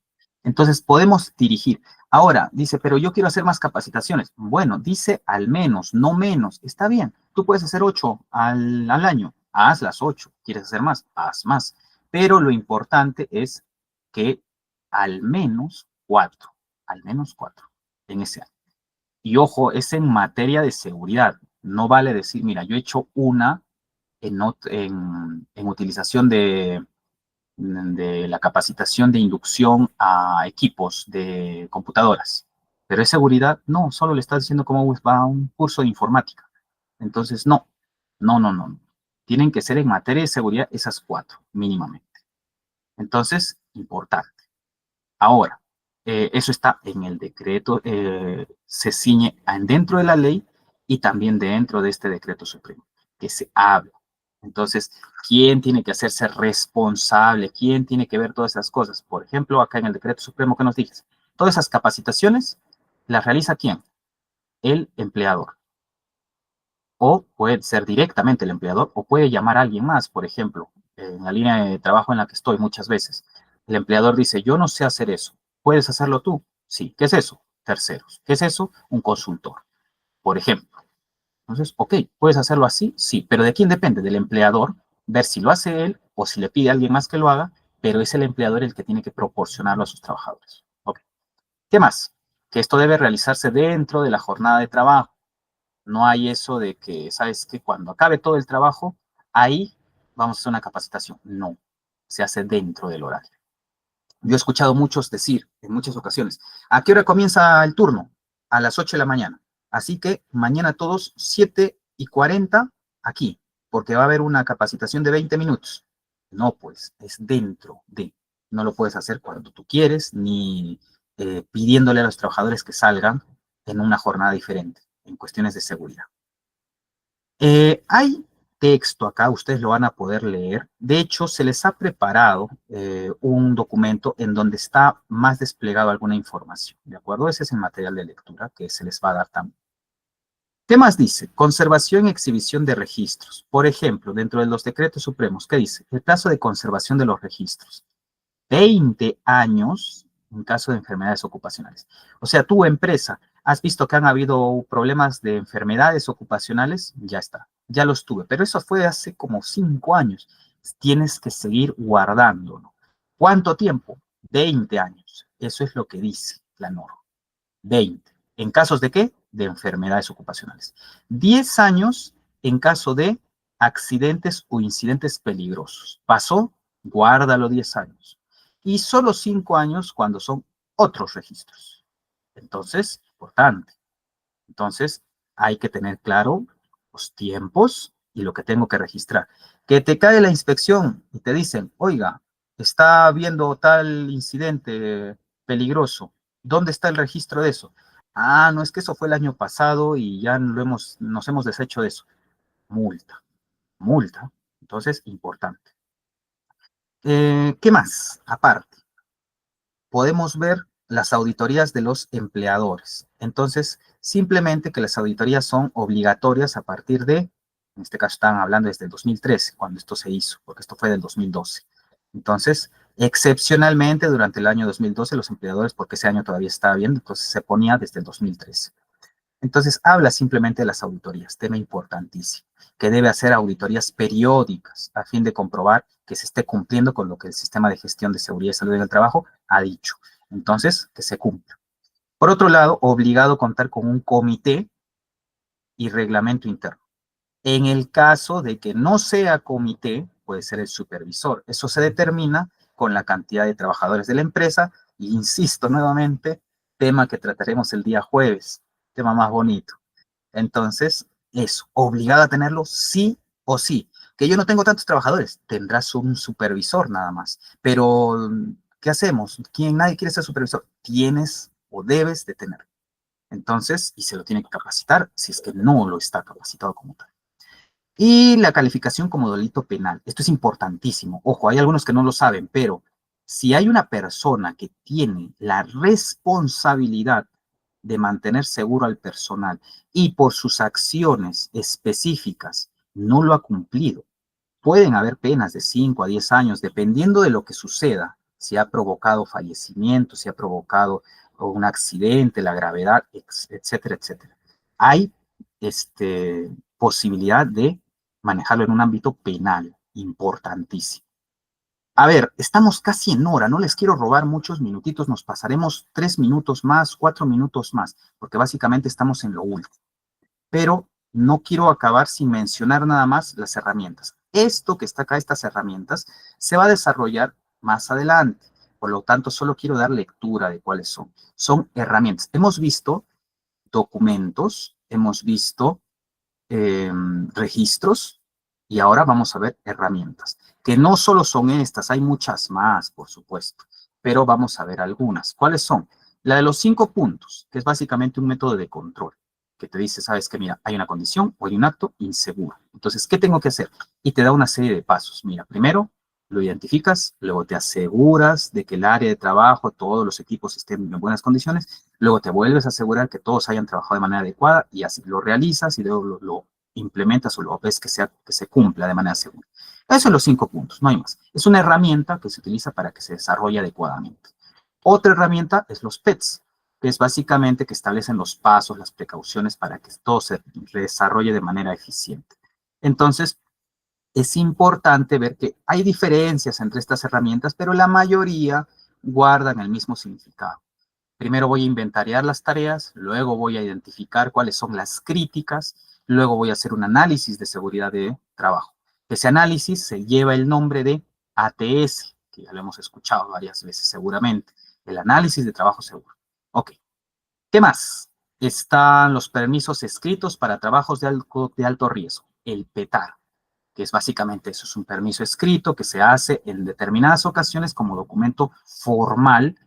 Entonces podemos dirigir. Ahora, dice, pero yo quiero hacer más capacitaciones. Bueno, dice al menos, no menos. Está bien. Tú puedes hacer 8 al año. Haz las 8. ¿Quieres hacer más? Haz más. Pero lo importante es que al menos 4. Al menos 4 en ese año. Y ojo, es en materia de seguridad. No vale decir, mira, yo he hecho una en utilización de la capacitación de inducción a equipos de computadoras. Pero es seguridad, no, solo le estás diciendo cómo va a un curso de informática. Entonces, no, no, no, no. Tienen que ser en materia de seguridad esas 4, mínimamente. Entonces, importante. Ahora, eso está en el decreto, se ciñe dentro de la ley y también dentro de este decreto supremo, que se habla. Entonces, ¿quién tiene que hacerse responsable? ¿Quién tiene que ver todas esas cosas? Por ejemplo, acá en el decreto supremo que nos dices, todas esas capacitaciones las realiza ¿quién? El empleador. O puede ser directamente el empleador o puede llamar a alguien más, por ejemplo, en la línea de trabajo en la que estoy muchas veces. El empleador dice, yo no sé hacer eso. ¿Puedes hacerlo tú? Sí. ¿Qué es eso? Terceros. ¿Qué es eso? Un consultor, por ejemplo. Entonces, ok, ¿puedes hacerlo así? Sí, pero ¿de quién depende? Del empleador, ver si lo hace él o si le pide a alguien más que lo haga, pero es el empleador el que tiene que proporcionarlo a sus trabajadores. Ok. ¿Qué más? Que esto debe realizarse dentro de la jornada de trabajo. No hay eso de que, ¿sabes qué? Cuando acabe todo el trabajo, ahí vamos a hacer una capacitación. No, se hace dentro del horario. Yo he escuchado muchos decir en muchas ocasiones, ¿a qué hora comienza el turno? A las 8 de la mañana. Así que mañana todos 7:40 aquí, porque va a haber una capacitación de 20 minutos. No, pues, es dentro de. No lo puedes hacer cuando tú quieres, ni pidiéndole a los trabajadores que salgan en una jornada diferente, en cuestiones de seguridad. Hay texto acá, ustedes lo van a poder leer. De hecho, se les ha preparado un documento en donde está más desplegado alguna información, ¿de acuerdo? Ese es el material de lectura que se les va a dar también. ¿Qué más dice? Conservación y exhibición de registros. Por ejemplo, dentro de los decretos supremos, ¿qué dice? El plazo de conservación de los registros. 20 años en caso de enfermedades ocupacionales. O sea, tu empresa, ¿has visto que han habido problemas de enfermedades ocupacionales? Ya está, ya los tuve, pero eso fue hace como 5 años. Tienes que seguir guardándolo. ¿Cuánto tiempo? 20 años. Eso es lo que dice la norma. 20. ¿En casos de qué? De enfermedades ocupacionales. 10 años en caso de accidentes o incidentes peligrosos. ¿Pasó? Guárdalo 10 años. Y solo 5 años cuando son otros registros. Entonces, importante. Entonces, hay que tener claro los tiempos y lo que tengo que registrar. Que te cae la inspección y te dicen, oiga, está habiendo tal incidente peligroso. ¿Dónde está el registro de eso? Ah, no, es que eso fue el año pasado y ya nos hemos deshecho de eso. Multa, multa. Entonces, importante. ¿Qué más? Aparte, podemos ver las auditorías de los empleadores. Entonces, simplemente que las auditorías son obligatorias a partir de, en este caso están hablando desde el 2013, cuando esto se hizo, porque esto fue del 2012. Entonces, excepcionalmente durante el año 2012 los empleadores, porque ese año todavía estaba bien, entonces se ponía desde el 2013. Entonces, habla simplemente de las auditorías, tema importantísimo, que debe hacer auditorías periódicas a fin de comprobar que se esté cumpliendo con lo que el Sistema de Gestión de Seguridad y Salud en el Trabajo ha dicho. Entonces, que se cumpla. Por otro lado, obligado a contar con un comité y reglamento interno. En el caso de que no sea comité, puede ser el supervisor. Eso se determina con la cantidad de trabajadores de la empresa. Y insisto nuevamente, tema que trataremos el día jueves, tema más bonito. Entonces, es obligado a tenerlo sí o sí. Que yo no tengo tantos trabajadores, tendrás un supervisor nada más. Pero, ¿qué hacemos? Nadie quiere ser supervisor. Tienes o debes de tenerlo. Entonces, y se lo tiene que capacitar si es que no lo está capacitado como tal. Y la calificación como delito penal. Esto es importantísimo. Ojo, hay algunos que no lo saben, pero si hay una persona que tiene la responsabilidad de mantener seguro al personal y por sus acciones específicas no lo ha cumplido, pueden haber penas de 5 a 10 años, dependiendo de lo que suceda, si ha provocado fallecimiento, si ha provocado un accidente, la gravedad, etcétera, etcétera. Hay posibilidad de manejarlo en un ámbito penal, importantísimo. A ver, estamos casi en hora, no les quiero robar muchos minutitos, nos pasaremos 3 minutos más, 4 minutos más, porque básicamente estamos en lo último. Pero no quiero acabar sin mencionar nada más las herramientas. Esto que está acá, estas herramientas, se va a desarrollar más adelante. Por lo tanto, solo quiero dar lectura de cuáles son. Son herramientas. Hemos visto documentos, hemos visto registros y ahora vamos a ver herramientas, que no solo son estas, hay muchas más, por supuesto, pero vamos a ver algunas. ¿Cuáles son? La de los 5 puntos, que es básicamente un método de control, que te dice, sabes que mira, hay una condición o hay un acto inseguro. Entonces, ¿qué tengo que hacer? Y te da una serie de pasos. Mira, primero lo identificas, luego te aseguras de que el área de trabajo, todos los equipos estén en buenas condiciones, luego te vuelves a asegurar que todos hayan trabajado de manera adecuada y así lo realizas y luego lo implementas o lo ves que se cumpla de manera segura. Esos son los 5 puntos, no hay más. Es una herramienta que se utiliza para que se desarrolle adecuadamente. Otra herramienta es los PETs, que es básicamente que establecen los pasos, las precauciones para que todo se desarrolle de manera eficiente. Entonces, es importante ver que hay diferencias entre estas herramientas, pero la mayoría guardan el mismo significado. Primero voy a inventariar las tareas, luego voy a identificar cuáles son las críticas, luego voy a hacer un análisis de seguridad de trabajo. Ese análisis se lleva el nombre de ATS, que ya lo hemos escuchado varias veces seguramente, el análisis de trabajo seguro. Ok, ¿qué más? Están los permisos escritos para trabajos de alto riesgo, el PETAR, que es básicamente eso, es un permiso escrito que se hace en determinadas ocasiones como documento formal,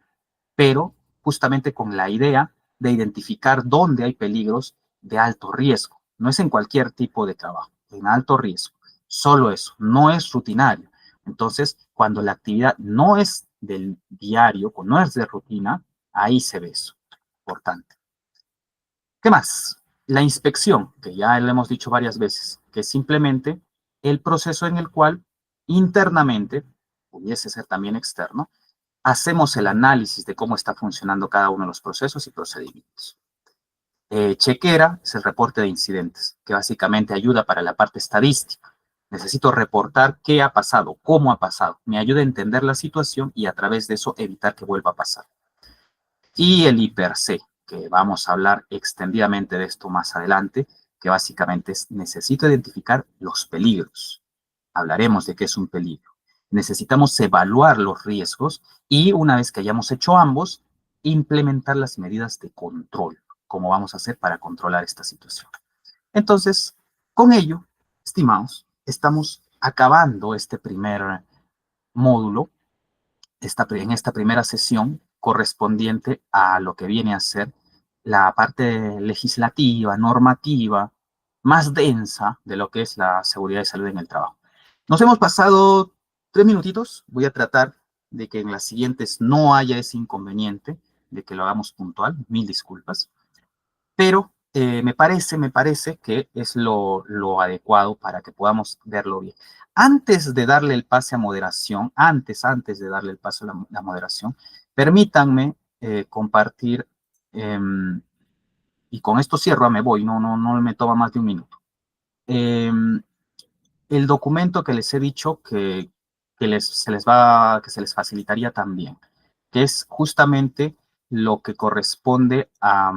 pero justamente con la idea de identificar dónde hay peligros de alto riesgo. No es en cualquier tipo de trabajo, en alto riesgo. Solo eso, no es rutinario. Entonces, cuando la actividad no es del diario, no es de rutina, ahí se ve eso. Importante. ¿Qué más? La inspección, que ya lo hemos dicho varias veces, que es simplemente el proceso en el cual internamente, pudiese ser también externo, hacemos el análisis de cómo está funcionando cada uno de los procesos y procedimientos. Chequera es el reporte de incidentes, que básicamente ayuda para la parte estadística. Necesito reportar qué ha pasado, cómo ha pasado. Me ayuda a entender la situación y a través de eso evitar que vuelva a pasar. Y el IPRC, que vamos a hablar extendidamente de esto más adelante, que básicamente es necesito identificar los peligros. Hablaremos de qué es un peligro. Necesitamos evaluar los riesgos y una vez que hayamos hecho ambos, implementar las medidas de control, como vamos a hacer para controlar esta situación. Entonces, con ello, estimados, estamos acabando este primer módulo, en esta primera sesión correspondiente a lo que viene a ser la parte legislativa, normativa, más densa de lo que es la seguridad y salud en el trabajo. Nos hemos pasado 3 minutitos. Voy a tratar de que en las siguientes no haya ese inconveniente, de que lo hagamos puntual. Mil disculpas. Pero me parece que es lo adecuado para que podamos verlo bien. Antes de darle el pase a moderación, antes de darle el paso a la moderación, permítanme compartir, y con esto cierro, me voy, no me toma más de un minuto. El documento que les he dicho que se les facilitaría también, que es justamente lo que corresponde a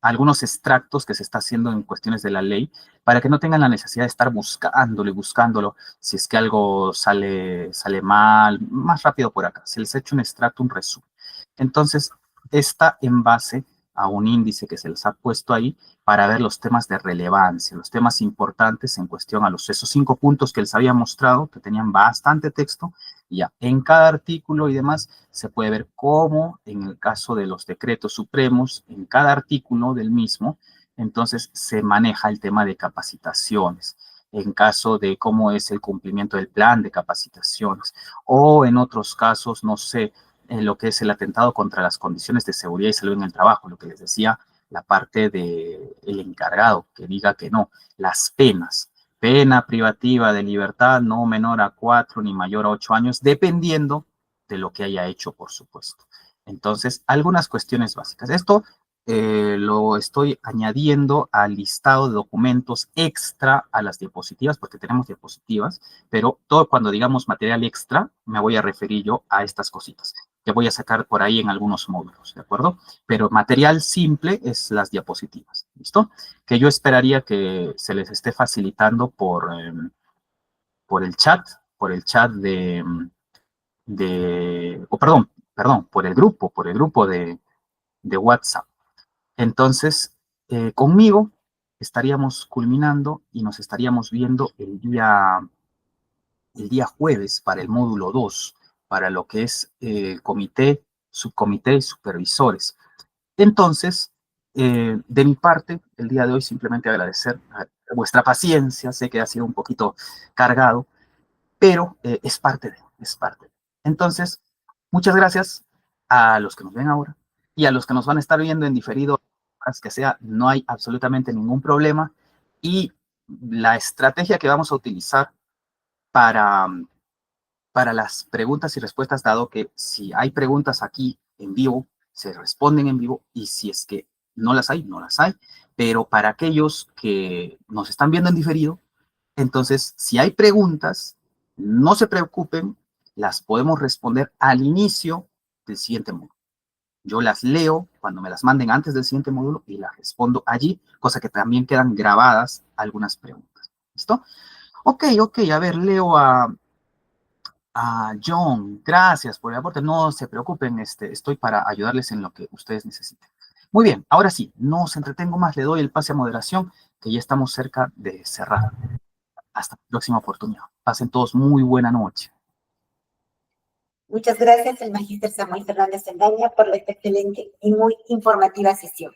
algunos extractos que se está haciendo en cuestiones de la ley, para que no tengan la necesidad de estar buscándolo, si es que algo sale mal, más rápido por acá. Se les ha hecho un extracto, un resumen. Entonces, está en base a un índice que se les ha puesto ahí para ver los temas de relevancia, los temas importantes en cuestión a esos 5 puntos que les había mostrado, que tenían bastante texto, y ya en cada artículo y demás se puede ver cómo en el caso de los decretos supremos, en cada artículo del mismo, entonces se maneja el tema de capacitaciones, en caso de cómo es el cumplimiento del plan de capacitaciones, o en otros casos, no sé, en lo que es el atentado contra las condiciones de seguridad y salud en el trabajo, lo que les decía, la parte del encargado que diga que no, las penas, pena privativa de libertad no menor a 4 ni mayor a 8 años, dependiendo de lo que haya hecho, por supuesto. Entonces, algunas cuestiones básicas. Esto lo estoy añadiendo al listado de documentos extra a las diapositivas, porque tenemos diapositivas, pero todo cuando digamos material extra, me voy a referir yo a estas cositas que voy a sacar por ahí en algunos módulos, ¿de acuerdo? Pero material simple es las diapositivas, ¿listo? Que yo esperaría que se les esté facilitando por el chat por el grupo de WhatsApp. Entonces, conmigo estaríamos culminando y nos estaríamos viendo el día jueves para el módulo 2, para lo que es comité, subcomité y supervisores. Entonces, de mi parte, el día de hoy simplemente agradecer a vuestra paciencia, sé que ha sido un poquito cargado, pero es parte de, es parte de. Entonces, muchas gracias a los que nos ven ahora y a los que nos van a estar viendo en diferido, que sea, no hay absolutamente ningún problema. Y la estrategia que vamos a utilizar para, para las preguntas y respuestas, dado que si hay preguntas aquí en vivo, se responden en vivo, y si es que no las hay, no las hay. Pero para aquellos que nos están viendo en diferido, entonces, si hay preguntas, no se preocupen, las podemos responder al inicio del siguiente módulo. Yo las leo cuando me las manden antes del siguiente módulo y las respondo allí, cosa que también quedan grabadas algunas preguntas. ¿Listo? Ok, a ver, leo a John, gracias por el aporte. No se preocupen, estoy para ayudarles en lo que ustedes necesiten. Muy bien, ahora sí, no os entretengo más, le doy el pase a moderación, que ya estamos cerca de cerrar. Hasta la próxima oportunidad. Pasen todos muy buena noche. Muchas gracias, el magíster Samuel Fernández Saldaña, por esta excelente y muy informativa sesión.